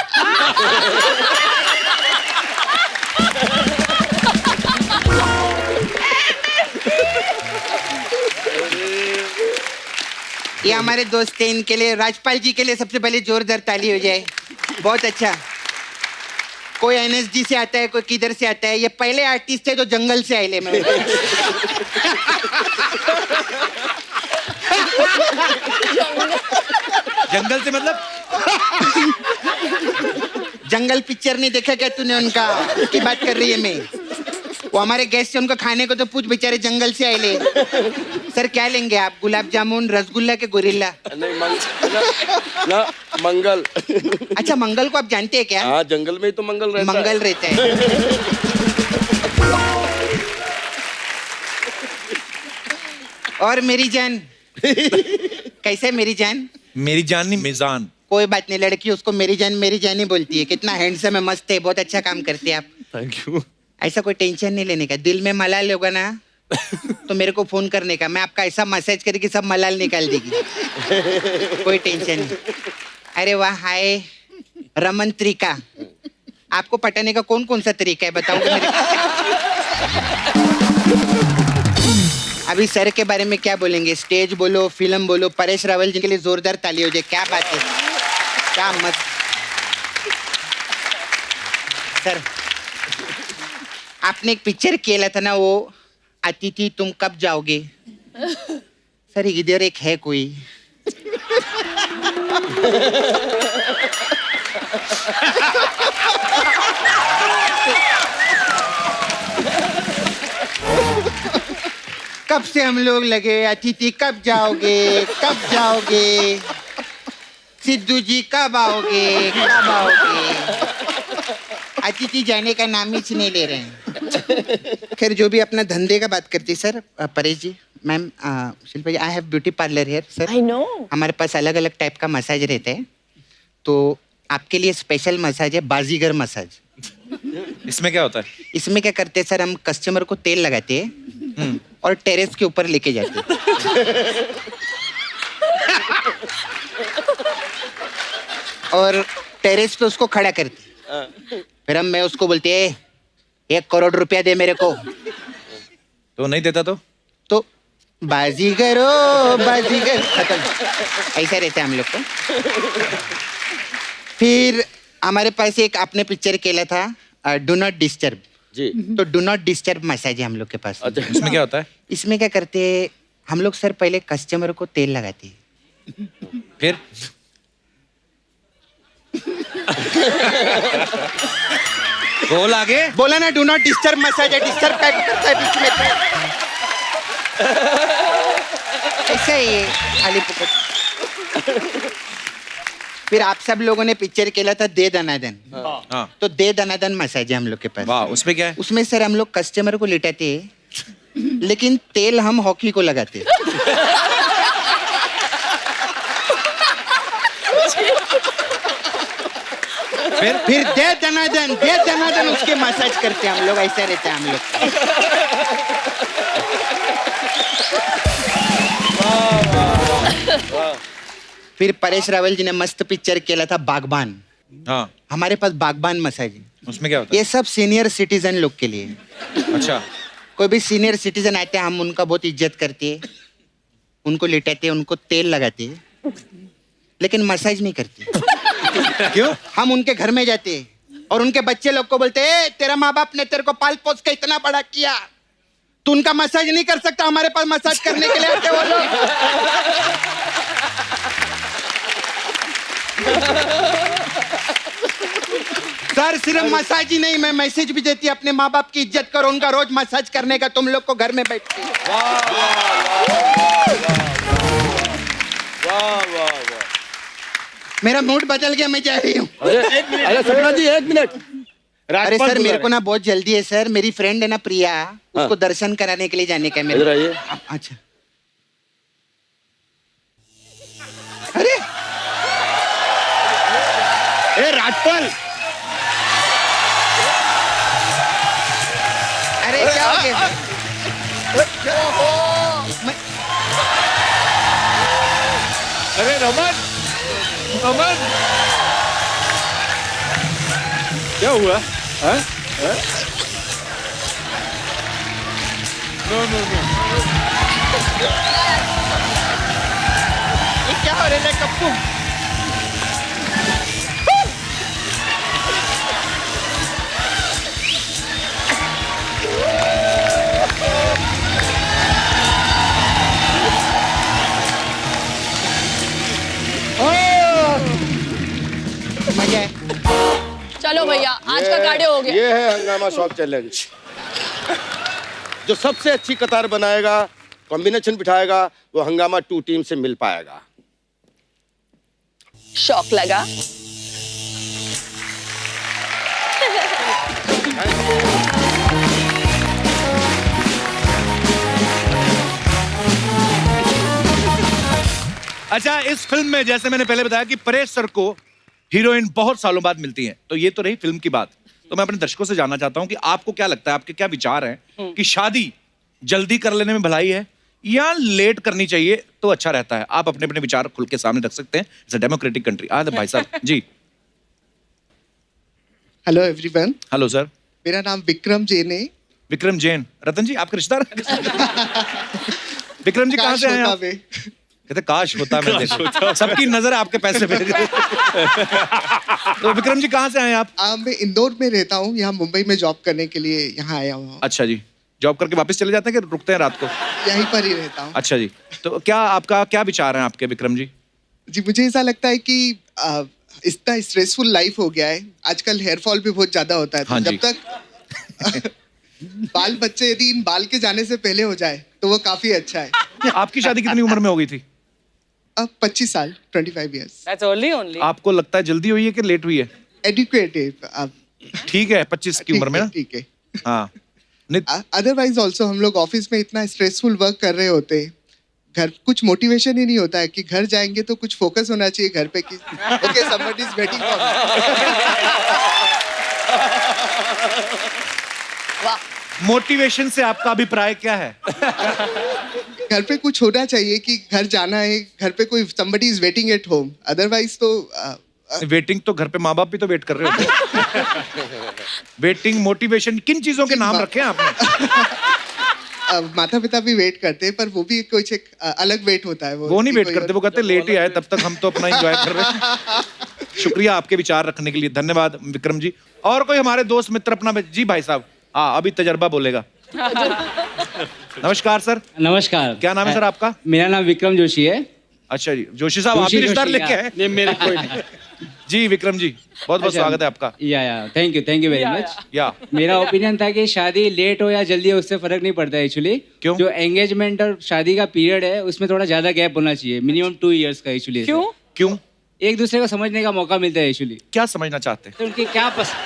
ये हमारे दोस्त हैं, इनके लिए, राजपाल जी के लिए सबसे पहले जोरदार ताली हो जाए। बहुत अच्छा। कोई NSD से आता है, कोई किधर से आता है। ये पहले आर्टिस्ट थे जो जंगल से आए मैं। जंगल से मतलब? जंगल पिक्चर नहीं देखा क्या तूने उनका? उसकी बात कर रही है मैं। वो हमारे गेस्ट से, उनको खाने को तो पूछ, बेचारे जंगल से आए ले। सर क्या लेंगे आप? गुलाब जामुन, रसगुल्ला के गोरिल्ला? नहीं ना मंगल। अच्छा, मंगल को आप जानते हैं क्या? हाँ, जंगल में ही तो मंगल रहता है। मंगल रहता है। और मेरी जान कैसे है मेरी जान? मेरी जान नहीं, मिजान। कोई बात नहीं, लड़की उसको मेरी जान ही बोलती है। कितना हैंडसम है, मस्त है, बहुत अच्छा काम करते हैं आप। Thank you. ऐसा कोई टेंशन नहीं लेने का। दिल में मलाल होगा ना तो मेरे को फोन करने का, मैं आपका ऐसा मसाज करके सब मलाल निकाल देगी। कोई टेंशन नहीं। अरे वाह, हाय रमन तरीका। आपको पटाने का कौन कौन सा तरीका है बताओगे मेरे को? अभी सर के बारे में क्या बोलेंगे? स्टेज बोलो, फिल्म बोलो। परेश रावल जी के लिए जोरदार ताली हो जाए। क्या बात है, क्या मस्त। सर आपने एक पिक्चर किया था ना, वो अतिथि तुम कब जाओगे? सर इधर एक है कोई। कब से हम लोग लगे, अतिथि कब जाओगे, कब जाओगे, सिद्धू जी कब आओगे, कब आओगे। अतिथि जाने का नाम ही नहीं ले रहे हैं। खैर, जो भी अपना धंधे का बात करती sir. Paresh ji, ma'am, Shilpa ji, I have beauty parlour here sir. I know. हमारे पास अलग अलग टाइप का मसाज रहता है, तो आपके लिए स्पेशल मसाज है, बाजीगर मसाज। इसमें क्या होता है? इसमें क्या करते हैं सर, हम कस्टमर को तेल लगाते हैं और टेरेस के ऊपर लेके जाते हैं। और टेरेस पे उसको खड़ा करते हैं। फिर मैं उसको बोलते हैं 1 करोड़ रुपया दे मेरे को। तो नहीं देता तो बाजीगर ओ बाजीगर, खत्म। ऐसा रहता है हम लोग को। फिर हमारे पास एक आपने पिक्चर केला था, डू नॉट डिस्टर्ब जी। तो डू नॉट डिस्टर्ब मसाज है हम लोग के पास। अच्छा। इसमें क्या होता है? इसमें क्या करते हैं हम लोग सर, पहले कस्टमर को तेल लगाते हैं। फिर बोल आगे। बोला ना डू नॉट डिस्टर्ब मसाज है। डिस्टर्ब क्या करता है बीच में? ऐसा ही है, खाली पुकट। फिर आप सब लोगों ने पिक्चर केला था दे दनादन। हाँ। तो दे दनादन मसाज है हम लोग के पास। वाह, उसमें क्या है? उसमें सर हम लोग कस्टमर को लिटाते हैं, लेकिन तेल हम हॉकी को लगाते हैं। फिर दे दनादन उसके मसाज करते हैं हम लोग। ऐसा रहता है हम लोग। फिर परेश रावल जी ने मस्त पिक्चर किया था बागबान। हाँ। हमारे पास बागबान मसाज है। उसमें क्या होता ये सब सीनियर सिटीजन लोग के लिए। है? अच्छा। कोई भी सीनियर सिटीजन आते हैं, हम उनका बहुत इज्जत करते हैं, उनको लिटाते हैं, उनको तेल लगाते हैं, लेकिन मसाज नहीं करते। क्यों? हम उनके घर में जाते हैं और उनके बच्चे लोग को बोलते हैं, तेरा माँ बाप ने तेरे को पाल पोस के इतना बड़ा किया, तू उनका मसाज नहीं कर सकता? हमारे पास मसाज करने के लिए आते वो लोग। सर सिर्फ मसाज ही नहीं, मैं मैसेज भी देती अपने माँ बाप की इज्जत करो, उनका रोज मसाज करने का, तुम लोग को घर में बैठ के। मेरा मूड बदल गया, मैं जा रही हूँ। अरे सपना जी, एक मिनट। अरे सर मेरे को ना बहुत जल्दी है सर, मेरी फ्रेंड है ना प्रिया, उसको दर्शन कराने के लिए जाने का है मेरे। इधर आइए। अच्छा। अरे ए राजपाल, अरे क्या हो गया? अरे रमन, रमन, क्या हुआ? नो नो नो, ये क्या हो रहा है कप्पू? मजा है। चलो भैया, आज का कार्डियो हो गया। ये है हंगामा शॉप चैलेंज। जो सबसे अच्छी कतार बनाएगा, कॉम्बिनेशन बिठाएगा, वो हंगामा 2 टीम से मिल पाएगा। शौक लगा। अच्छा, इस फिल्म में जैसे मैंने पहले बताया कि परेश सर को हीरोइन बहुत सालों बाद मिलती हैं, तो ये तो रही फिल्म की बात। तो मैं अपने दर्शकों से जानना चाहता हूं कि आपको क्या लगता है, आपके क्या विचार हैं कि शादी जल्दी कर लेने में भलाई है या लेट करनी चाहिए तो अच्छा रहता है? आप अपने अपने विचार खुल के सामने रख सकते हैं। It's a democratic country. भाई साहब जी। Hello everyone. Hello sir. मेरा नाम विक्रम जैन है। विक्रम जैन। रतन जी आपका रिश्तेदार? विक्रम जी कहाँ से आए आप? कहते काश होता, मैं देखो सबकी नजर आपके पैसे पे। तो विक्रम जी कहाँ से आए आप? मैं इंदौर में रहता हूँ, यहाँ मुंबई में जॉब करने के लिए यहाँ आया हूँ। अच्छा जी, जॉब करके वापस चले जाते हैं कि रुकते हैं रात को? यहीं पर ही रहता हूँ। अच्छा जी, तो क्या आपका क्या विचार है आपके विक्रम जी? जी मुझे ऐसा लगता है कि इतना स्ट्रेसफुल लाइफ हो गया है आजकल, हेयर फॉल भी बहुत ज्यादा होता है। तो हाँ जब तक बाल बच्चे यदि इन बाल के जाने से पहले हो जाए तो वो काफी अच्छा है। आपकी शादी कितनी उम्र में हो गई थी? 25 साल, 25 years। That's only. आपको लगता है जल्दी हुई है कि लेट हुई है? एडुकेट है। ठीक है, 25 की उम्र में ना? ठीक है। हाँ। अदरवाइज ऑल्सो हम लोग ऑफिस में इतना स्ट्रेसफुल वर्क कर रहे होते हैं, घर कुछ मोटिवेशन ही नहीं होता है कि घर जाएंगे तो कुछ फोकस होना चाहिए घर पे कि okay somebody is waiting for me। Motivation से आपका अभिप्राय क्या है? घर पे कुछ होना चाहिए कि घर जाना है, घर पे कोई somebody is waiting at home, otherwise तो वेटिंग तो घर पे माँ बाप भी तो वेट कर रहे होते। वेटिंग, मोटिवेशन, किन चीजों के नाम रखे हैं आपने? माता पिता भी वेट करते हैं, पर वो भी कुछ एक अलग वेट होता है। वो नहीं वेट करते, वो कहते लेट ही आए, तब तक हम तो अपना एंजॉय कर रहे हैं। शुक्रिया आपके विचार रखने के लिए, धन्यवाद विक्रम जी। और कोई हमारे दोस्त मित्र अपना? जी भाई साहब। हाँ, अभी तजर्बा बोलेगा। नमस्कार सर। नमस्कार। क्या नाम है सर आपका? मेरा नाम विक्रम जोशी है। अच्छा जी, जोशी साहब आप भी रिश्तेदार लेके आए? ये मेरे कोई नहीं। जी विक्रम जी, बहुत बहुत स्वागत है आपका। या थैंक यू वेरी मच। या मेरा ओपिनियन था कि शादी लेट हो या जल्दी हो उससे फर्क नहीं पड़ता एक्चुअली। क्यों? जो एंगेजमेंट और शादी का पीरियड है उसमें थोड़ा ज्यादा गैप होना चाहिए, मिनिमम 2 years का एक्चुअली। क्यों? क्यों? एक दूसरे को समझने का मौका मिलता है एक्चुअली। क्या समझना चाहते हैं? तो उनकी क्या पसंद,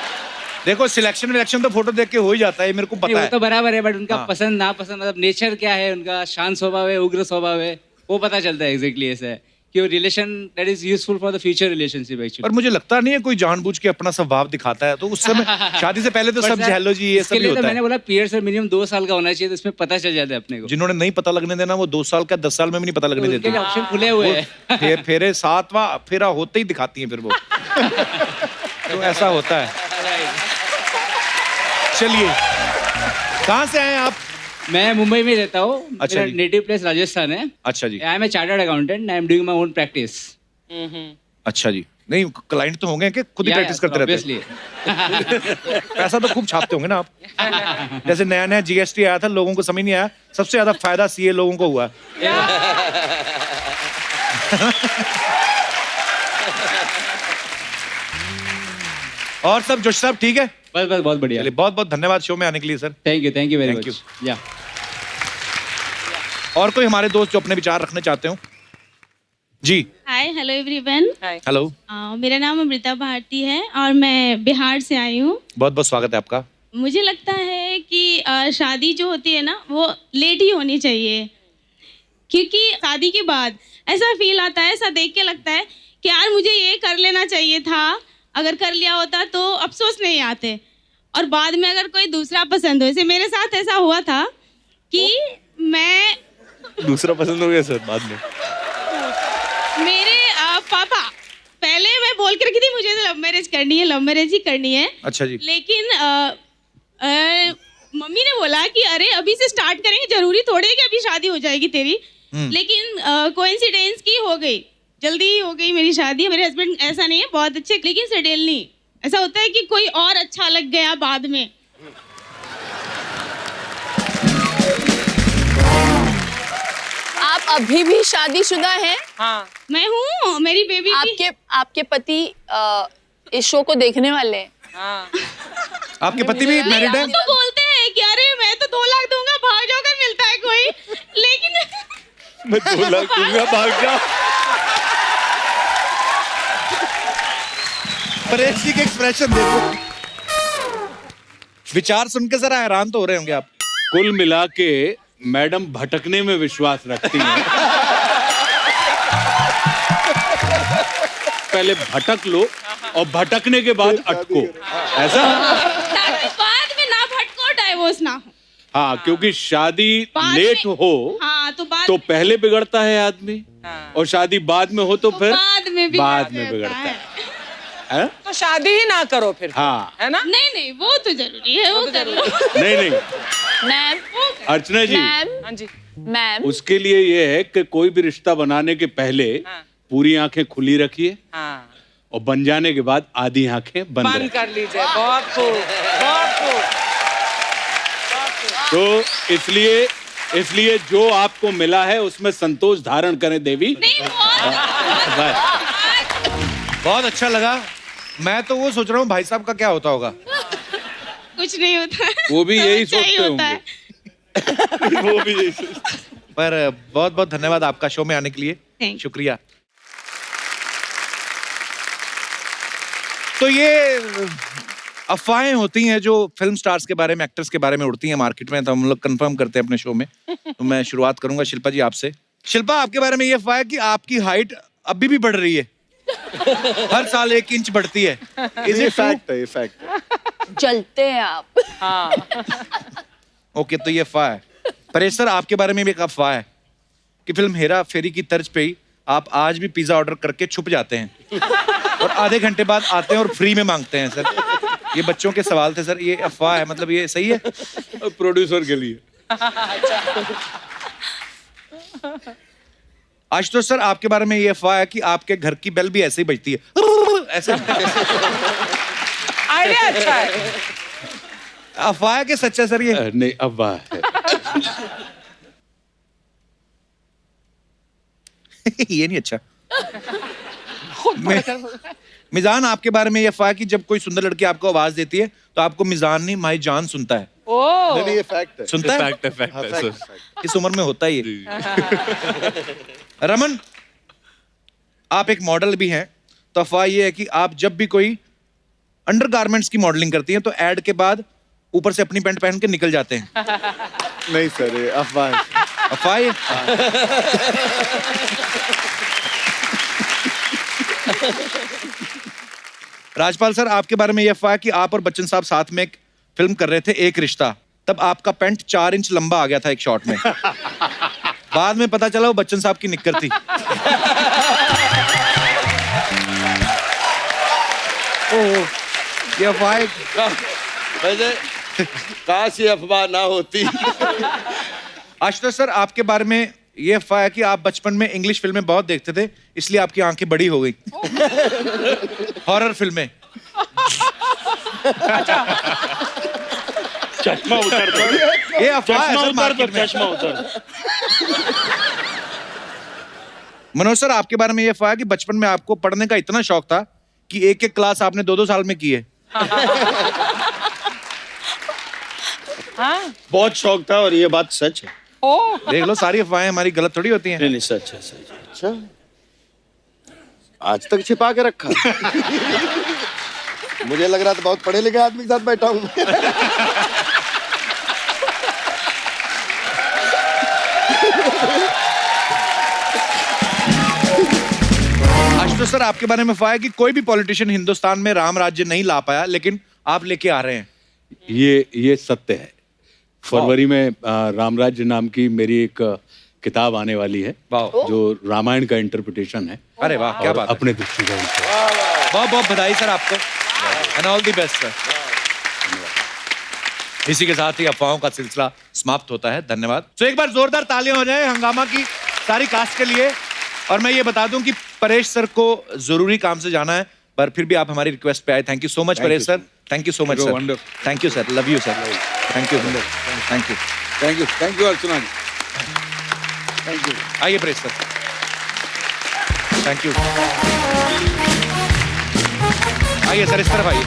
देखो सिलेक्शन तो फोटो देख के हो ही जाता है, मेरे को पता वो है। तो बराबर है, बट उनका हाँ। पसंद नापसंद, मतलब नेचर क्या है उनका, शांत स्वभाव है, उग्र स्वभाव है, वो पता चलता है एग्जैक्टली ऐसा है कि वो relation that is useful for the future relationship actually. पर मुझे लगता नहीं है कोई जानबूझ के अपना स्वभाव दिखाता है, तो उस समय शादी से पहले तो सब हेलो जी ये सब ही तो होता मैंने है। बोला पीरियड सर मिनिमम 2 साल का होना चाहिए, तो इसमें पता चल जाता है अपने को। जिन्होंने नहीं पता लगने देना वो 2 साल का 10 साल में भी नहीं पता लगने देते। ऑप्शन खुले हुए हैं। फेरे 7वां फेरा होते ही दिखाती हैं फिर वो। तो ऐसा होता है। चलिए, कहाँ से आए आप? मैं मुंबई में रहता हूँ। अच्छा मेरा जी। नेटिव प्लेस राजस्थान है। अच्छा जी। I am a chartered accountant, I am doing my own practice. अच्छा जी। नहीं, क्लाइंट तो होंगे कि खुद ही प्रैक्टिस करते रहते हैं? पैसा तो खूब छापते होंगे ना आप। जैसे नया नया जीएसटी आया था, लोगों को समझ नहीं आया, सबसे ज्यादा फायदा सीए लोगों को हुआ। और सब जोश साहब ठीक है? बस बस बहुत बढ़िया। चलिए बहुत बहुत धन्यवाद शो में आने के लिए sir. Thank you very Thank much. या और कोई हमारे दोस्त जो अपने विचार रखने चाहते हो? जी हाय हेलो एवरीवन। हेलो, मेरा नाम अमृता भारती है और मैं बिहार से आई हूँ। बहुत बहुत स्वागत है आपका। मुझे लगता है कि शादी जो होती है ना वो लेट ही होनी चाहिए, क्योंकि शादी के बाद ऐसा फील आता है, ऐसा देख के लगता है कि यार मुझे ये कर लेना चाहिए था, अगर कर लिया होता तो अफसोस नहीं आते। और बाद में अगर कोई दूसरा पसंद हो, जैसे मेरे साथ ऐसा हुआ था कि मैं दूसरा पसंद हो गया सर बाद में? मेरे पापा पहले मैं बोल के रखी थी मुझे लव मैरिज करनी है, लव मैरिज ही करनी है। अच्छा जी। लेकिन मम्मी ने बोला कि अरे अभी से स्टार्ट करेंगे, जरूरी थोड़े है कि अभी शादी हो जाएगी तेरी। लेकिन कोइंसिडेंस की हो गई, जल्दी हो गई मेरी शादी। मेरे हस्बैंड ऐसा नहीं है, बहुत अच्छे, लेकिन सडनली ऐसा होता है कि कोई और अच्छा लग गया बाद में। आप अभी भी शादीशुदा हैं? हाँ मैं हूँ, मेरी बेबी आपके पति इस शो को देखने वाले हैं? हाँ। आपके पति भी मैरिड है? तो बोलते हैं कि अरे मैं तो 2 लाख दूंगा, भाग जाओ अगर मिलता है कोई। लेकिन मैं 2 लाख दूंगा, भाग जा। परेश जी के एक्सप्रेशन देखो, विचार सुन के जरा हैरान तो हो रहे होंगे आप। कुल मिला के मैडम भटकने में विश्वास रखती हैं। पहले भटक लो और भटकने के बाद अटको, ऐसा? ताकि बाद में ना भटको, डाइवोर्स ना हो। हाँ, क्योंकि शादी लेट हो हाँ तो पहले बिगड़ता है आदमी, और शादी बाद में हो तो फिर बाद में बिगड़ता है। तो शादी ही ना करो फिर। हाँ है ना? नहीं वो तो जरूरी है, वो कर लो। नहीं मैम, अर्चना जी, हाँ जी मैम, उसके लिए ये है कि कोई भी रिश्ता बनाने के पहले पूरी आंखें खुली रखिए, और बन जाने के बाद आधी आंखें बंद कर लीजिए। बहुत खूब, बहुत खूब। तो इसलिए जो आपको मिला है उसमें संतोष धारण करें देवी। बहुत अच्छा लगा। मैं तो वो सोच रहा हूँ भाई साहब का क्या होता होगा। कुछ नहीं होता है, वो भी यही बच्चा ही सोचते होता है। होंगे। वो भी यही सोचते। पर बहुत बहुत धन्यवाद आपका शो में आने के लिए, Thank you. शुक्रिया। तो ये अफवाहें होती हैं जो फिल्म स्टार्स के बारे में, एक्टर्स के बारे में उड़ती हैं मार्केट में, तो हम लोग कंफर्म करते हैं अपने शो में। तो मैं शुरुआत करूंगा शिल्पा जी आपसे। शिल्पा, आपके बारे में ये अफवाह है कि आपकी हाइट अभी भी बढ़ रही है, हर साल 1 इंच बढ़ती है। ये फैक्ट है, ये फैक्ट है। जलते हैं आप। ओके, तो ये अफवाह है। परेश सर, आपके बारे में भी एक अफवाह है कि फिल्म हेरा फेरी की तर्ज पे ही आप आज भी पिज्जा ऑर्डर करके छुप जाते हैं और आधे घंटे बाद आते हैं और फ्री में मांगते हैं। सर, ये बच्चों के सवाल थे सर, ये अफवाह है, मतलब ये सही है? प्रोड्यूसर के लिए। आशुतोष सर, आपके बारे में ये अफवाह है कि आपके घर की बेल भी ऐसे ही बजती है, ऐसे। आइडिया अच्छा है। अफवाह है कि सच है सर ये? नहीं, अफवाह है। ये नहीं अच्छा। मिजान, आपके बारे में ये अफवाह है कि जब कोई सुंदर लड़की आपको आवाज देती है तो आपको मिजान नहीं माई जान सुनता है। नहीं, ये फैक्ट है। सुनता है? फैक्ट है सर। इस उम्र में होता ही है। रमन, आप एक मॉडल भी हैं, तो अफवाह ये है कि आप जब भी कोई अंडरगारमेंट्स की मॉडलिंग करती हैं तो एड के बाद ऊपर से अपनी पैंट पहन के निकल जाते हैं। नहीं सर, ये अफवाह है। अफवाह है? राजपाल सर, आपके बारे में यह अफवाह है कि आप और बच्चन साहब साथ में एक फिल्म कर रहे थे, एक रिश्ता, तब आपका पैंट 4 इंच लंबा आ गया था एक शॉट में। बाद में पता चला वो बच्चन साहब की निक्कर थी। ये अफवाह है। वैसे काश ये अफवाह ना होती। आशुतोष सर, आपके बारे में ये अफवाह है कि आप बचपन में इंग्लिश फिल्में बहुत देखते थे, इसलिए आपकी आंखें बड़ी हो गई। हॉरर फिल्में। चश्मा उतर दो, ये अफवाह है सर मार्केट में। चश्मा उतर दो। मनोज सर, आपके बारे में ये अफवाह है कि बचपन में आपको पढ़ने का इतना शौक था कि एक क्लास आपने 2-2 साल में की है। बहुत शौक था और ये बात सच है। ओ देख लो, सारी अफवाहें हमारी गलत थोड़ी होती हैं। नहीं सच है, सच है। अच्छा, आज तक छिपा के रखा। मुझे लग रहा था बहुत पढ़े लिखे आदमी के साथ बैठा हूँ। आशुतोष सर, आपके बारे में अफवाह है कि कोई भी पॉलिटिशियन हिंदुस्तान में राम राज्य नहीं ला पाया, लेकिन आप लेके आ रहे हैं। ये सत्य है। फरवरी में रामराज्य नाम की मेरी एक किताब आने वाली है, जो रामायण का इंटरप्रिटेशन है। अरे वाह, क्या बात है। अपने दृष्टिकोण से बहुत बहुत बधाई सर आपको, and all the best sir. इसी के साथ ही अफवाहों का सिलसिला समाप्त होता है। धन्यवाद। तो एक बार जोरदार तालियां हो जाए हंगामा की सारी कास्ट के लिए। और मैं ये बता दूं कि परेश सर को जरूरी काम से जाना है, पर फिर भी आप हमारी रिक्वेस्ट पे आए। Thank you so much Paresh sir. Thank you so much sir. Thank you sir. Love you sir. Thank you thank you thank you, thank you Archana ji, thank you. आइए परेश सर। Thank you. आइए सर, इस तरफ आइए।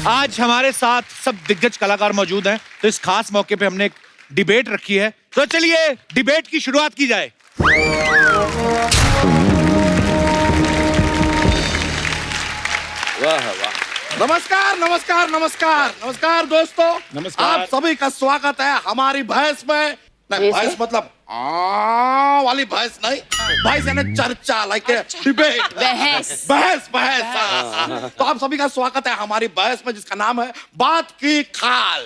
आज हमारे साथ सब दिग्गज कलाकार मौजूद हैं, तो इस खास मौके पे हमने एक डिबेट रखी है। तो चलिए डिबेट की शुरुआत की जाए। वाह वाह। नमस्कार नमस्कार नमस्कार नमस्कार दोस्तों, नमस्कार। आप सभी का स्वागत है हमारी भैंस में। नहीं, भैंस मतलब वाली भैंस नहीं, भैंस यानी चर्चा, लाइक डिबेट, बहस बहस बहस। तो आप सभी का स्वागत है हमारी बहस में, जिसका नाम है बात की खाल।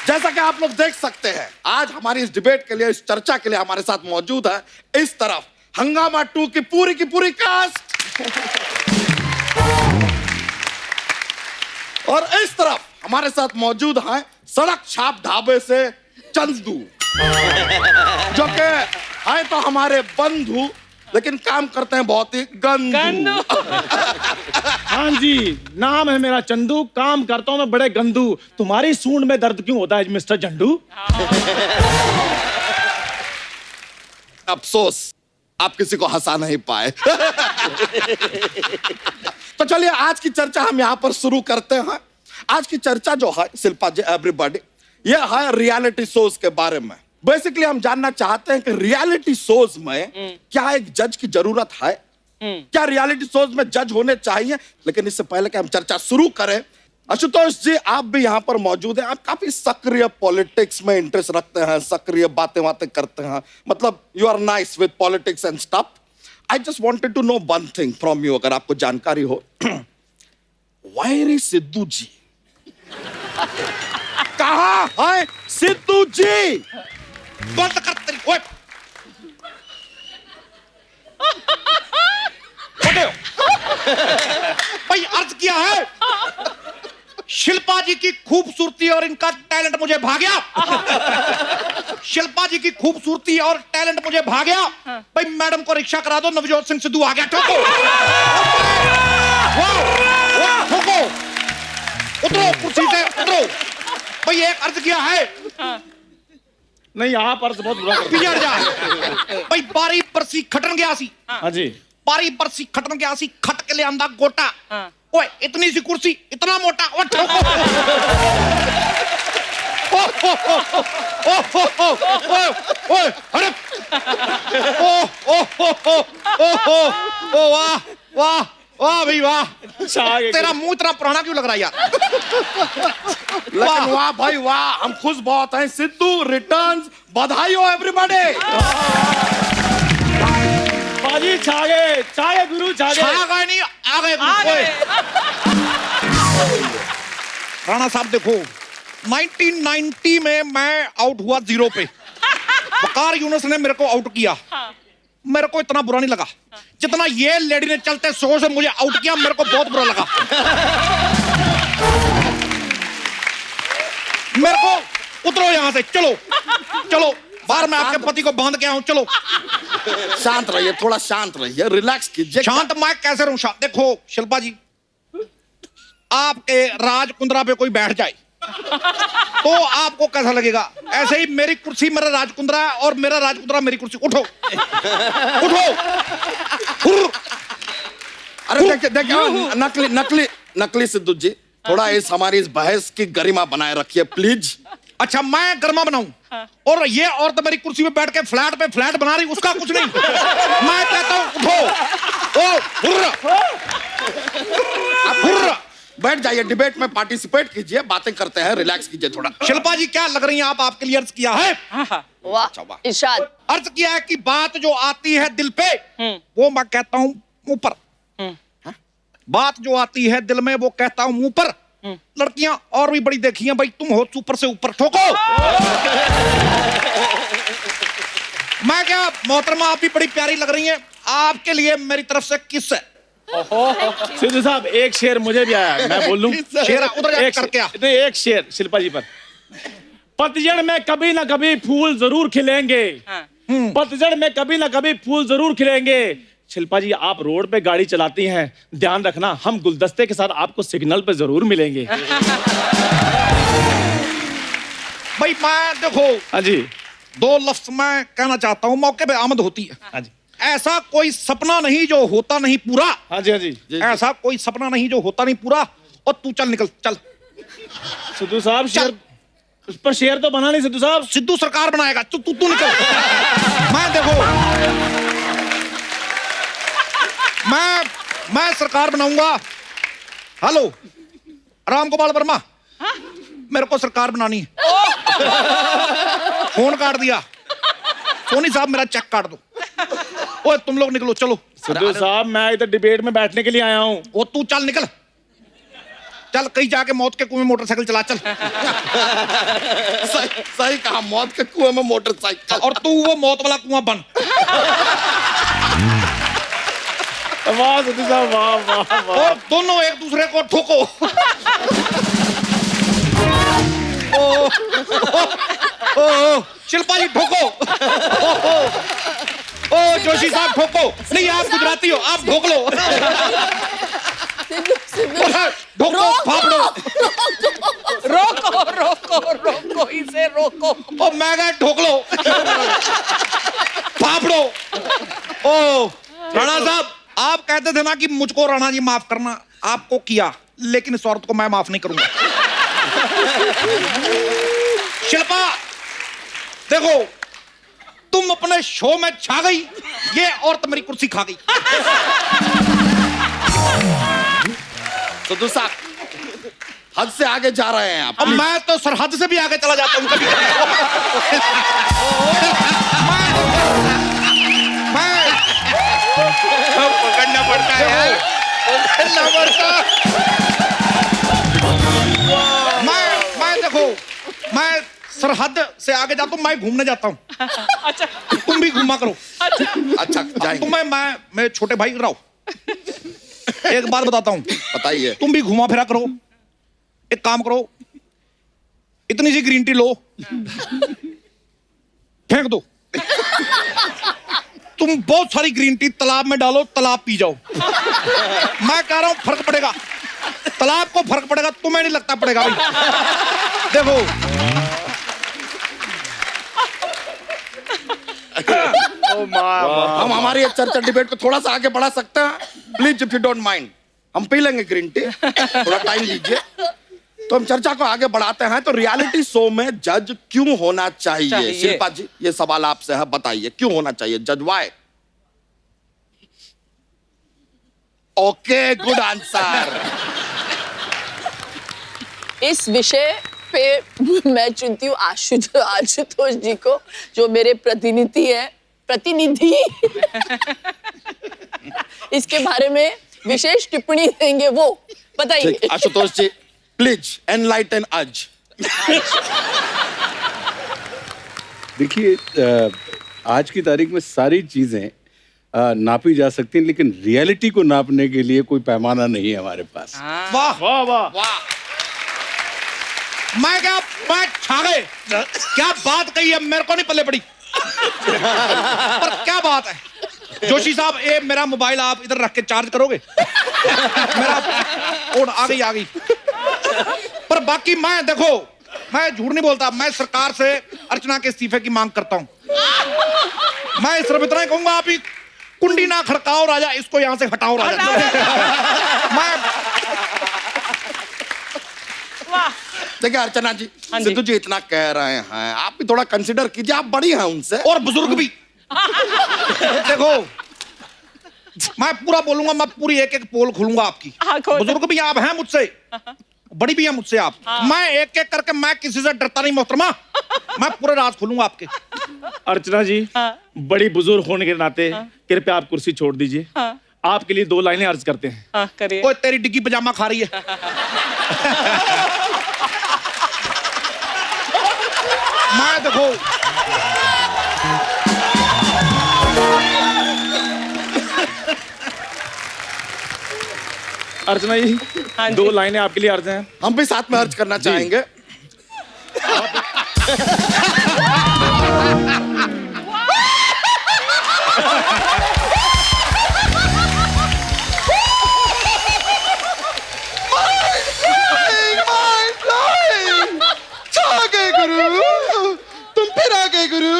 जैसा कि आप लोग देख सकते हैं, आज हमारी इस डिबेट के लिए, इस चर्चा के लिए हमारे साथ मौजूद है इस तरफ हंगामा 2 की पूरी कास्ट, और इस तरफ हमारे साथ मौजूद हैं सड़क छाप ढाबे से चंदू, जो कि है तो हमारे बंधु, लेकिन काम करते हैं बहुत ही गंदू। हाँ जी, नाम है मेरा चंदू, काम करता हूँ मैं बड़े गंदू। तुम्हारी सूंड में दर्द क्यों होता है मिस्टर झंडू? अफसोस आप किसी को हंसा नहीं पाए। तो चलिए आज की चर्चा हम यहाँ पर शुरू करते हैं। आज की चर्चा जो है शिल्पा जी, एवरीबॉडी, ये है रियलिटी शोज के बारे में। बेसिकली हम जानना चाहते हैं कि रियलिटी शोज में क्या एक जज की जरूरत है, क्या रियलिटी शोज में जज होने चाहिए। लेकिन इससे पहले कि हम चर्चा शुरू करें, आशुतोष जी आप भी यहाँ पर मौजूद हैं। आप काफी सक्रिय पॉलिटिक्स में इंटरेस्ट रखते हैं, सक्रिय बातें करते हैं, मतलब you are nice with politics and stuff. I just wanted to know one thing from you, अगर आपको जानकारी हो। Where is Sidhu ji? कहाँ है सिद्धू जी? बंद कर तेरी ओए। भाई अर्ज किया है, शिल्पा जी की खूबसूरती और इनका टैलेंट मुझे भा गया। शिल्पा जी की खूबसूरती और टैलेंट मुझे भा गया। भाई मैडम को रिक्शा करा दो, नवजोत सिंह सिद्धू आ गया। ठोको, ठोको, उतरो कुर्सी से, उतरो। भाई एक अर्ज किया है। नहीं, आप अर्ज बहुत बुरा करते पिजड़ जा। भाई बारी परसी खटन गया सी। हाँ जी, बारी परसी खटन गया सी, खट के ले आंदा गोटा। ओए इतनी सी कुर्सी, इतना मोटा। ओ ठोको। ओए अरे ओ वाह वाह वाह भाई वाह। तेरा मुंह इतना पुराना क्यों लग रहा है यार? लेकिन वाह भाई वाह, हम खुश बहुत हैं। सिद्धू रिटर्न्स, बधाई हो एवरीबॉडी। बाजी छागे गुरु छागे। छा गए नहीं, आ गए। राणा साहब देखो, 1990 में मैं आउट हुआ 0 पे। वकार यूनुस ने मेरे को आउट किया। मेरे को इतना बुरा नहीं लगा जितना ये लेडी ने चलते शो से मुझे आउट किया। मेरे को बहुत बुरा लगा। मेरे को उतरो यहां से, चलो चलो बाहर। मैं आपके पति को बांध के आऊं, चलो। शांत रहिए, थोड़ा शांत रहिए, रिलैक्स कीजिए। शांत मैं कैसे रहूं? देखो शिल्पा जी, आपके राज कुंद्रा पे कोई बैठ जाए तो आपको कैसा लगेगा? ऐसे ही मेरी कुर्सी मेरा राजकुंद्रा है और मेरा राजकुंद्रा मेरी कुर्सी। उठो उठो। अरे देखिए नकली नकली नकली सिद्धू जी, थोड़ा हमारी इस बहस की गरिमा बनाए रखिए प्लीज। अच्छा मैं गरिमा बनाऊं और ये औरत मेरी कुर्सी पे बैठ के फ्लैट पे फ्लैट बना रही, उसका कुछ नहीं। मैं कहता हूं उठो। ओ हुर्र। बैठ जाइए, डिबेट में पार्टिसिपेट कीजिए, बातें करते हैं, रिलैक्स कीजिए थोड़ा। शिल्पा जी क्या लग रही हैं आप? आपके लिए अर्ज किया है। वाह इरशाद। अर्ज किया है कि बात जो आती है दिल पे वो मैं कहता हूं मुंह पर। बात जो आती है दिल में वो कहता हूं मुंह पर। लड़कियां और भी बड़ी देखी हैं भाई, तुम हो सुपर से ऊपर। ठोको। मैं क्या मोहतरमा, आप भी बड़ी प्यारी लग रही हैं, आपके लिए मेरी तरफ से किस है। सिद्धू साहब एक शेर मुझे भी आया, मैं बोल लूं? शेर उधर जाके करके आ। नहीं, एक शेर शिल्पा जी पर। पतझड़ में कभी ना कभी फूल जरूर खिलेंगे। पतझड़ में कभी ना कभी फूल जरूर खिलेंगे। शिल्पा जी आप रोड पे गाड़ी चलाती हैं, ध्यान रखना हम गुलदस्ते के साथ आपको सिग्नल पे जरूर मिलेंगे। भाई मैं देखो, हाँ जी, 2 लफ्ज मैं कहना चाहता हूं, मौके पे आमद होती है। हाँ जी। ऐसा कोई सपना नहीं जो होता नहीं पूरा। हाँ जी, हाँ जी। ऐसा कोई सपना नहीं जो होता नहीं पूरा। और तू चल निकल चल। सिद्धू साहब शेर उस पर शेर तो बना नहीं सिद्धू साहब। सिद्धू सरकार बनाएगा। तू निकल। मैं देखो मैं सरकार बनाऊंगा। हेलो राम गोपाल वर्मा, मेरे को सरकार बनानी है। फोन काट दिया। सोनी साहब मेरा चेक काट दो। ओए तुम लोग निकलो चलो। सिद्धू साहब मैं इधर डिबेट में बैठने के लिए आया हूँ। वो तू चल निकल। चल कहीं जाके मौत के कुएं में मोटरसाइकिल चला चल। सही कहा, मौत के कुएं में मोटरसाइकिल। और तू वो मौत वाला कुआं बन। वाह सिद्धू साहब, वाह वाह वाह। और दोनों एक दूसरे को ठोको। ओ शिल्पा जी ठोको। ओ जोशी साहब ठोको। नहीं आप गुजराती हो, आप ठोक लो। ठोको फाफड़ो। रोको रोको रोको इसे रोको। ओ मैं कहा ठोक लो। फाफड़ो। ओ राणा साहब आप कहते थे ना कि मुझको राणा जी माफ करना, आपको किया, लेकिन इस औरत को मैं माफ नहीं करूंगा। शिल्पा देखो, तुम अपने शो में छा गई, ये औरत मेरी कुर्सी खा गई। सिद्धू साहब हद से आगे जा रहे हैं आप। अब मैं तो सरहद से भी आगे चला जाता हूं कभी। पकड़ना पड़ता है यार, पकड़ना पड़ता। मैं देखो, मैं सरहद से आगे जाता हूँ, मैं घूमने जाता हूँ। अच्छा तुम भी घूमा करो। अच्छा जाएंगे। तुम्हें मैं छोटे भाई रहो। एक बात बताता हूँ, बताइए। तुम भी घुमा फिरा करो। एक काम करो, इतनी सी ग्रीन टी लो, फेंक दो। तुम बहुत सारी ग्रीन टी तालाब में डालो, तालाब पी जाओ। मैं कह रहा हूं फर्क पड़ेगा, तालाब को फर्क पड़ेगा, तुम्हें नहीं लगता पड़ेगा भाई। देखो हम हमारी चर्चा डिबेट को थोड़ा सा आगे बढ़ा सकते हैं please, if you don't mind. हम पी लेंगे ग्रीन टी, थोड़ा टाइम दीजिए। तो हम चर्चा को आगे बढ़ाते हैं। तो रियलिटी शो में जज क्यों होना चाहिए? शिल्पा जी ये सवाल आपसे है, बताइए क्यों होना चाहिए जज? वाई? Okay good answer. इस विषय पे मैं चुनती हूँ आशुतोष जी को, जो मेरे प्रतिनिधि इसके बारे में विशेष टिप्पणी देंगे। वो बताइए। आशुतोष जी प्लीज एनलाइटन अज। देखिए आज की तारीख में सारी चीजें नापी जा सकती हैं, लेकिन रियलिटी को नापने के लिए कोई पैमाना नहीं है हमारे पास। वाह वाह वाह वाह। मैं छा गए। क्या बात कही है, मेरे को नहीं पल्ले पड़ी। पर क्या बात है जोशी साहब, ये मेरा मोबाइल आप इधर रख के चार्ज करोगे? मेरा आ गई पर बाकी मैं देखो, मैं झूठ नहीं बोलता, मैं सरकार से अर्चना के इस्तीफे की मांग करता हूं। मैं सिर्फ इतना ही कहूंगा, आप ही कुंडी ना खड़काओ राजा, इसको यहां से हटाओ राजा। मैं देखिए अर्चना जी, सिद्धू जी इतना कह रहे हैं, आप भी थोड़ा कंसिडर कीजिए, आप बड़ी हैं उनसे। और बुजुर्ग भी। देखो मैं पूरा बोलूंगा, मैं पूरी एक एक पोल खोलूंगा आपकी। बुजुर्ग भी आप हैं मुझसे, बड़ी भी है मुझसे आप। मैं एक एक करके, मैं किसी से डरता नहीं मोहतरमा, मैं पूरे राज खोलूंगा आपके। अर्चना जी, बड़ी बुजुर्ग होने के नाते कृपया आप कुर्सी छोड़ दीजिए। आपके लिए 2 लाइनें अर्ज करते हैं। करिए। ओए तेरी डिग्गी पजामा खा रही है। मैं देखो अर्चना जी, 2 लाइनें आपके लिए अर्ज हैं। हम भी साथ में अर्ज करना चाहेंगे। आ गए गुरु, तुम फिर आ गए गुरु।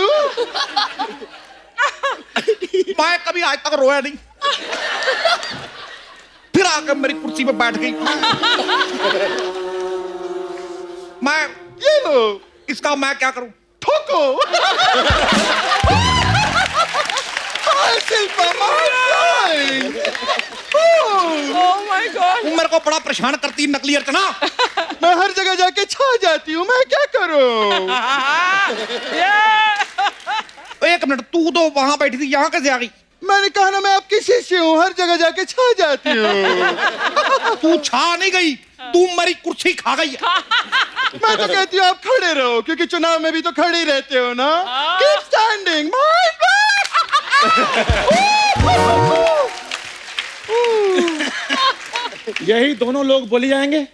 मैं कभी आज तक रोया नहीं, फिर आकर मेरी कुर्सी पे बैठ गई। मैं ये लो, इसका मैं क्या करूं? ठोको। Oh my God! मेरे को बड़ा परेशान करती है नकली अर्चना। मैं हर जगह जाके छा जाती हूँ, मैं क्या करूं? एक मिनट, तू तो वहां बैठी थी, यहाँ कैसे आ गई? मैंने कहा ना, मैं आपकी शिष्य हूँ, हर जगह जाके छा जाती हूँ। तू छा नहीं गई, तू मेरी कुर्सी खा गई। मैं तो कहती हूँ आप खड़े रहो, क्योंकि चुनाव में भी तो खड़े ही रहते हो ना। Keep standing, यही दोनों लोग बोली जाएंगे,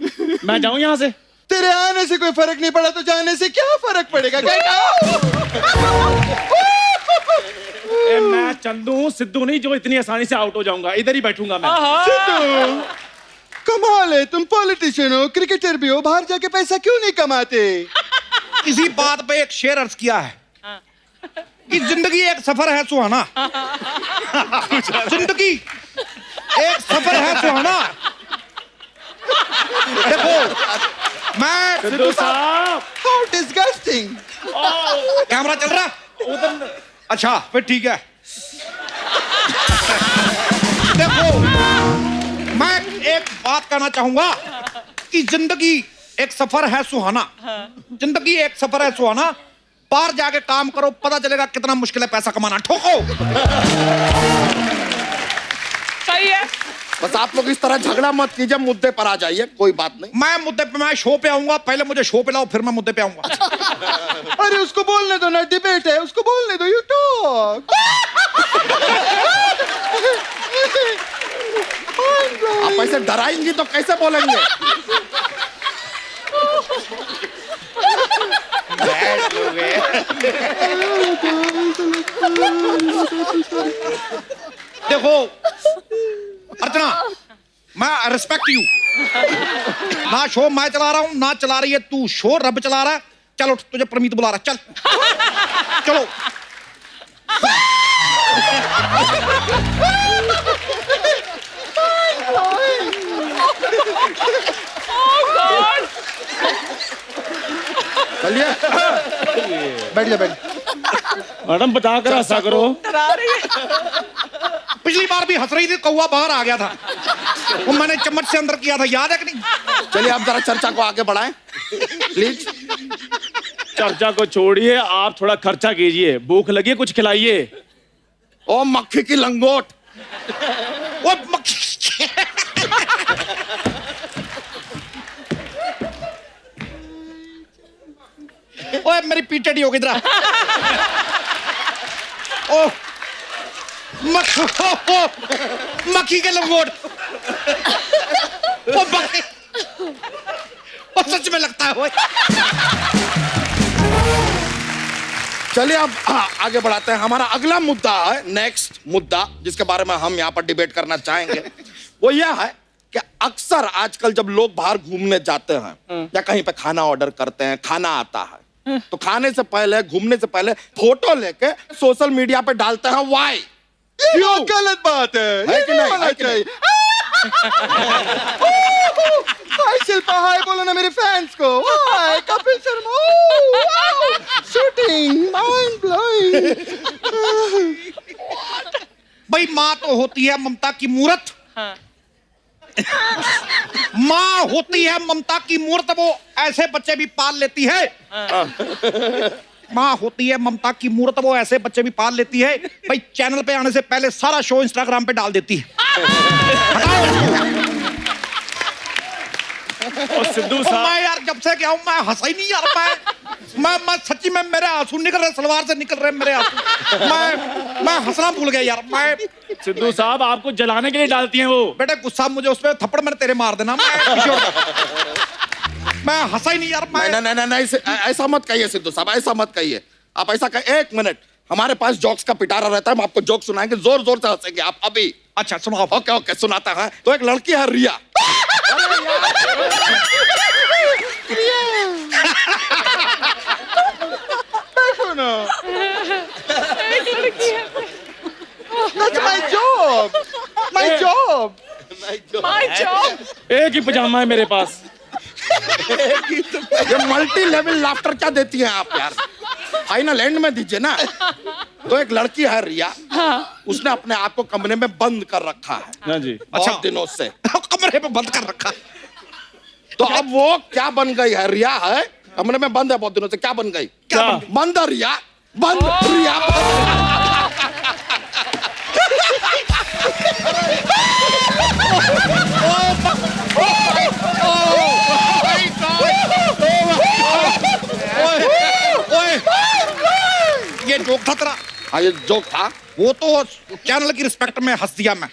मैं जाऊं यहाँ से? तेरे आने से कोई फर्क नहीं पड़ा तो जाने से क्या फर्क पड़ेगा? मैं चंदू हूँ, सिद्धू नहीं, जो इतनी आसानी से आउट हो जाऊंगा। इधर ही बैठूंगा मैं। सिद्धू, कमाल है, तुम पॉलिटिशियन हो, क्रिकेटर भी हो, बाहर जाके पैसा क्यों नहीं कमाते? इसी बात पे एक शेर अर्ज किया है कि जिंदगी एक सफर है सुहाना। जिंदगी एक सफर है सुहाना। देखो मैं सिद्धू साहब, How disgusting! कैमरा चल रहा उधर? अच्छा फिर ठीक है। देखो मैं एक बात कहना चाहूंगा कि जिंदगी एक सफर है सुहाना। जिंदगी एक सफर है सुहाना, बाहर जाके काम करो, पता चलेगा कितना मुश्किल है पैसा कमाना। ठोको। सही है। बस आप लोग इस तरह झगड़ा मत कीजिए, मुद्दे पर आ जाइए, कोई बात नहीं। मैं मुद्दे पे, मैं शो पे आऊंगा, पहले मुझे शो पे लाओ, फिर मैं मुद्दे पे आऊंगा। अरे उसको बोलने दो ना, डिबेट है, उसको बोलने दो, यू टॉक। आप ऐसे डराएंगी तो कैसे बोलेंगे? देखो अर्चना, मैं रिस्पेक्ट यू। ना शो मैं चला रहा हूं, ना चला रही है तू शो, रब चला रहा है। चलो तुझे प्रमीत बुला रहा है, चल चलो। चलिए बैठ जा, बैठ। मैडम बता कर हंसा करो। डरा रही है। पिछली बार भी हंस रही थी, कौवा बाहर आ गया था, वो मैंने चम्मच से अंदर किया था, याद है कि नहीं? चलिए आप जरा चर्चा को आगे बढ़ाएं प्लीज। चर्चा को छोड़िए, आप थोड़ा खर्चा कीजिए, भूख लगी है, कुछ खिलाइए। ओ मक्खी की लंगोट। ओ मक्खी। ओए मेरी पीठ टेढ़ी हो गई इधर। ओ मक्खी के लंगोट। ओ मक्खी, ओ सच में लगता है वो। चलिए अब आगे बढ़ाते हैं। हमारा अगला मुद्दा है, नेक्स्ट मुद्दा जिसके बारे में हम यहाँ पर डिबेट करना चाहेंगे, वो यह है कि अक्सर आजकल जब लोग बाहर घूमने जाते हैं या कहीं पे खाना ऑर्डर करते हैं, खाना आता है, तो खाने से पहले, घूमने से पहले फोटो लेके सोशल मीडिया पे डालते हैं। वाई? क्यों? गलत बात है कि नहीं? है कि नहीं? हाय शिल्पा, हाय बोलो ना मेरे फैंस को। Hi Kapil Sharma, shooting mind blowing. भाई माँ तो होती है ममता की मूर्त। माँ होती है ममता की मूर्त, वो ऐसे बच्चे भी पाल लेती है। माँ होती है ममता की मूर्त, वो ऐसे बच्चे भी पाल लेती है। भाई चैनल पे आने से पहले सारा शो इंस्टाग्राम पे डाल देती है। और सिद्धू साहब, मैं यार जब से क्या हूँ मैं हंसा ही नहीं यार। मैं सच्ची में मेरे आंसू निकल रहे, सलवार से निकल रहे मेरे आंसू। मैं हंसना भूल गया यार। मैं सिद्धू साहब आपको जलाने के लिए डालती हैं वो। बेटे गुस्सा मुझे उस पर थप्पड़ मैंने तेरे मार देना। मैं हंसा ही नहीं यार। नहीं, ऐसा मत कहिए सिद्धू साहब, ऐसा मत कहिए। आप ऐसा कहिए, एक मिनट, हमारे पास जोक्स का पिटारा रहता है, हम आपको जोक सुनाएंगे, जोर जोर से हंसेंगे आप अभी। अच्छा सुनाओ। ओके ओके, सुनाता है। तो एक लड़की है रिया। देखो ना, that's my job, my job, My job. एक ही पजामा है मेरे पास। ये मल्टी लेवल लाफ्टर क्या देती हैं आप यार? फाइनल एंड में दीजिए ना। तो एक लड़की है रिया, उसने अपने आप को कमरे में बंद कर रखा है। हाँ जी। बहुत दिनों से कमरे में बंद कर रखा। तो अब वो क्या बन गई है? रिया है, कमरे में बंद है बहुत दिनों से। क्या बन गई? क्या? बंद है रिया, बंद रिया। ये जोक था तेरा? हाँ ये जोक था। वो तो चैनल की रिस्पेक्ट में हंस दिया मैं।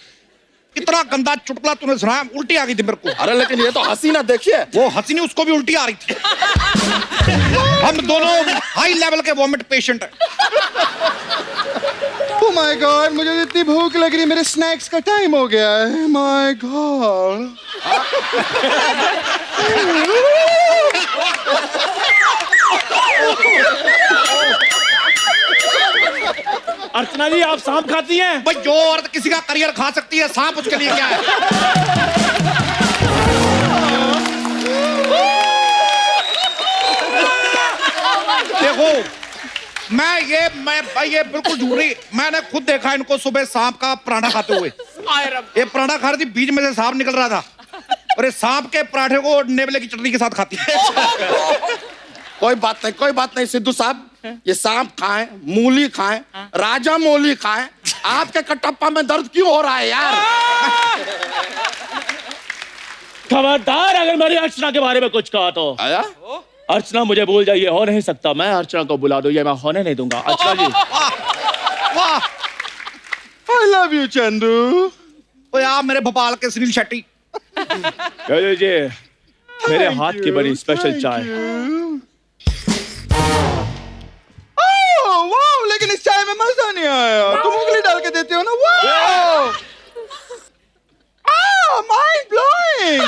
इतना गंदा चुटकुला तूने सुनाया, उल्टी आ गई थी मेरे को। अरे लेकिन ये तो हंसी ना, देखिए वो हंसी नहीं, उसको भी उल्टी आ रही थी। हम दोनों हाई लेवल के वॉमिट पेशेंट हैं। Oh my God, मुझे इतनी भूख लग रही है, मेरे स्नैक्स का टाइम हो गया है। My God। अर्चना जी, आप सांप खाती हैं? भाई जो औरत किसी का करियर खा सकती है, सांप उसके लिए क्या है? देखो मैं भाई ये बिल्कुल झूठ नहीं। मैंने खुद देखा इनको सुबह सांप का पराठा खाते हुए। ये पराठा खा रही थी, बीच में से सांप निकल रहा था, और ये सांप के पराठे को नेवले की चटनी के साथ खाती है। कोई बात नहीं, कोई बात नहीं सिद्धू साहब। ये सांप खाएं, मूली खाएं, राजा मौली खाएं, आपके कटप्पा में दर्द क्यों हो रहा है यार? खबरदार अगर मेरी अर्चना के बारे में कुछ कहा तो। आया? अर्चना मुझे भूल जाइए, हो नहीं सकता। मैं अर्चना को बुला दो, ये मैं होने नहीं दूंगा। अर्चना जी, वाह, I love you चंदू। ओ यार मेरे भोपाल के सुनील शेट्टी। कह लीजिए मेरे हाथ की बनी स्पेशल चाय। वाह, लेकिन इस चाय में मजा नहीं आया। तुम उंगली डाल के देते हो ना। वाह, माइंड ब्लोइंग।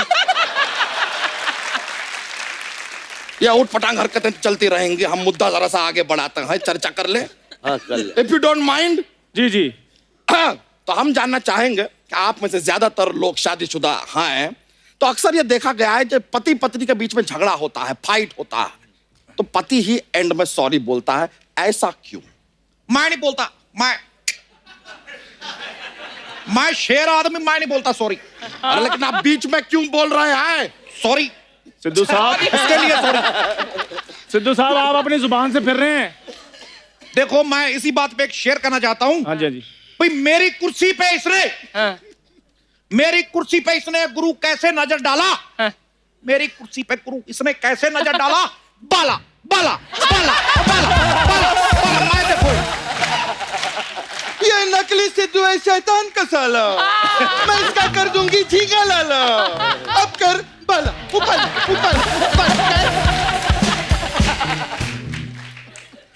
ये उठ पटांग हरकतें चलती रहेंगी, हम मुद्दा जरा सा आगे बढ़ाते हैं, चर्चा कर ले। हाँ कर ले। If you don't mind. जी जी। तो हम जानना चाहेंगे कि आप में से ज्यादातर लोग शादीशुदा हैं, तो अक्सर ये देखा गया है कि पति पत्नी के बीच में झगड़ा होता है, फाइट होता है, तो पति ही एंड में सॉरी बोलता है। ऐसा क्यों? मैं नहीं बोलता। मैं शेर आदमी, मैं नहीं बोलता सॉरी। अरे लेकिन आप बीच में क्यों बोल रहे हैं सॉरी? सिद्धू साहब, इसके लिए सॉरी। सिद्धू साहब आप अपनी जुबान से फिर रहे हैं। देखो मैं इसी बात पे एक शेर करना चाहता हूँ। हाँ जी, हाँ जी। भाई मेरी कुर्सी पे इसने गुरु कैसे नजर डाला? मेरी कुर्सी पे गुरु इसने कैसे नजर डाला? बाला बाला बाला बाला बाला बाला। मैं देखो ये नकली सिद्धू है, शैतान का साला। मैं इसका कर दूंगी झींगा लाला। अब कर बाला ऊपर ऊपर ऊपर कर।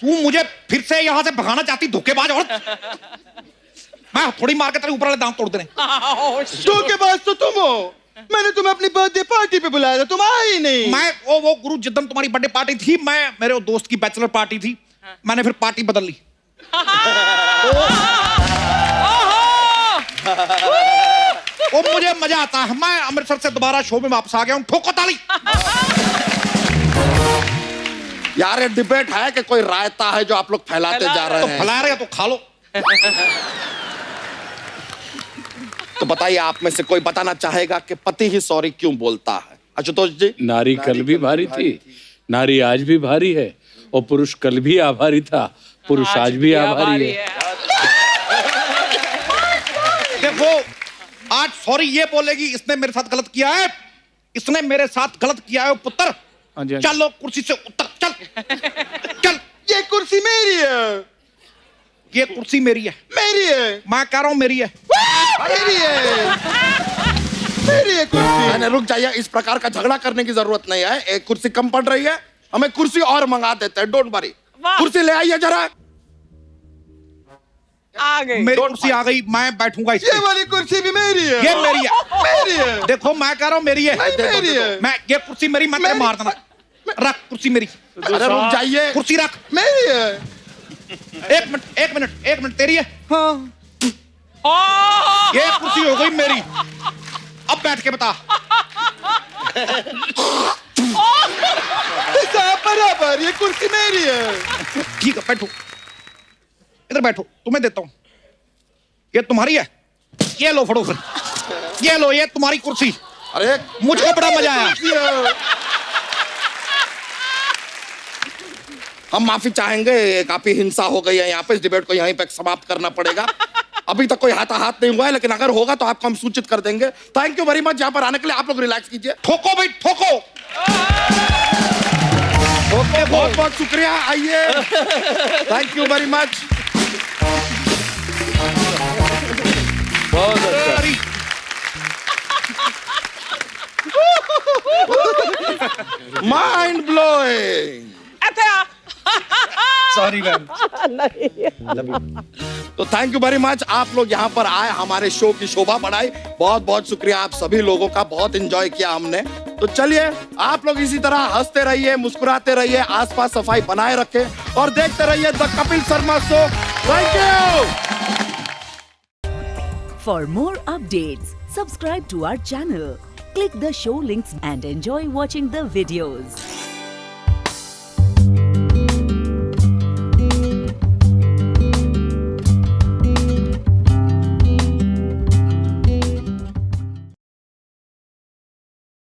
तू मुझे फिर से यहां से भगाना चाहती धोखेबाज औरत। मैं थोड़ी मार के तेरे ऊपर वाले दांत तोड़ देने। धोखेबाज तो तुम हो। मैंने तुम्हें अपनी बर्थडे पार्टी पे बुलाया था, तुम आए ही नहीं। मैं वो गुरु जिद्दन तुम्हारी बर्थडे पार्टी थी, मैं मेरे वो दोस्त की बैचलर पार्टी थी, मैंने फिर पार्टी बदल ली। वो मुझे मजा आता है, मैं अमृतसर से दोबारा शो में वापस आ गया हूँ, ठोको ताली। यार ये डिबेट है कि कोई रायता है जो आप लोग फैलाते जा रहे हैं। तो फैला रहे हो तो खा लो। तो बताइए, आप में से कोई बताना चाहेगा कि पति ही सॉरी क्यों बोलता है? आशुतोष जी। नारी कल भी भारी थी, नारी आज भी भारी है, और पुरुष कल भी आभारी था, पुरुष आज भी आभारी है। देखो, आज सॉरी ये बोलेगी इसने मेरे साथ गलत किया है, इसने मेरे साथ गलत किया है पुत्र। चलो कुर्सी से उतर, चल। ये कुर्सी मेरी है। ये कुर्सी मेरी है। मेरी है। मैं कह रहा हूं मेरी है। मेरी है। मेरी है कुर्सी। मैंने रुक जाइए, इस प्रकार का झगड़ा करने की जरूरत नहीं है। एक कुर्सी कम पड़ रही है, हमें कुर्सी और मंगा देते हैं, डोंट वरी। कुर्सी ले आइए जरा। आ गई मेरी कुर्सी आ गई, मैं बैठूंगा इस पे। ये वाली कुर्सी भी मेरी है। ये मेरी है। मेरी है। देखो मैं कह रहा हूं मेरी है। मेरी है। मैं ये कुर्सी मेरी, मैं तेरे मार देना। रख कुर्सी मेरी। अरे रुक जाइए, कुर्सी रख। मेरी है। एक मिनट तेरी है। हाँ। ये कुर्सी हो गई मेरी, अब बैठ के बता। बराबर, ये कुर्सी मेरी है। ठीक है, बैठो, इधर बैठो, तुम्हें देता हूं। ये तुम्हारी है, ये लो फड़ो फिर। ये लो, ये तुम्हारी कुर्सी। अरे मुझको बड़ा मजा आया। हम माफी चाहेंगे, काफी हिंसा हो गई है यहाँ पे, इस डिबेट को यहीं पे समाप्त करना पड़ेगा। अभी तक कोई हाथाहाथ नहीं हुआ है, लेकिन अगर होगा तो आपको हम सूचित कर देंगे। थैंक यू वेरी मच यहाँ पर आने के लिए। आप लोग रिलैक्स कीजिए। ठोको भाई, ठोको। ओके, बहुत बहुत शुक्रिया, आइए। Thank you very much. बहुत अच्छा। Mind blowing. Sorry ma'am. तो थैंक यू वेरी मच, आप लोग यहाँ पर आए, हमारे शो की शोभा बढ़ाई। बहुत बहुत शुक्रिया आप सभी लोगों का, बहुत एंजॉय किया हमने। तो चलिए, आप लोग इसी तरह हंसते रहिए, मुस्कुराते रहिए, आसपास सफाई बनाए रखें और देखते रहिए the Kapil Sharma show. Thank you. For more updates, subscribe to our channel, click the show links and enjoy watching the videos.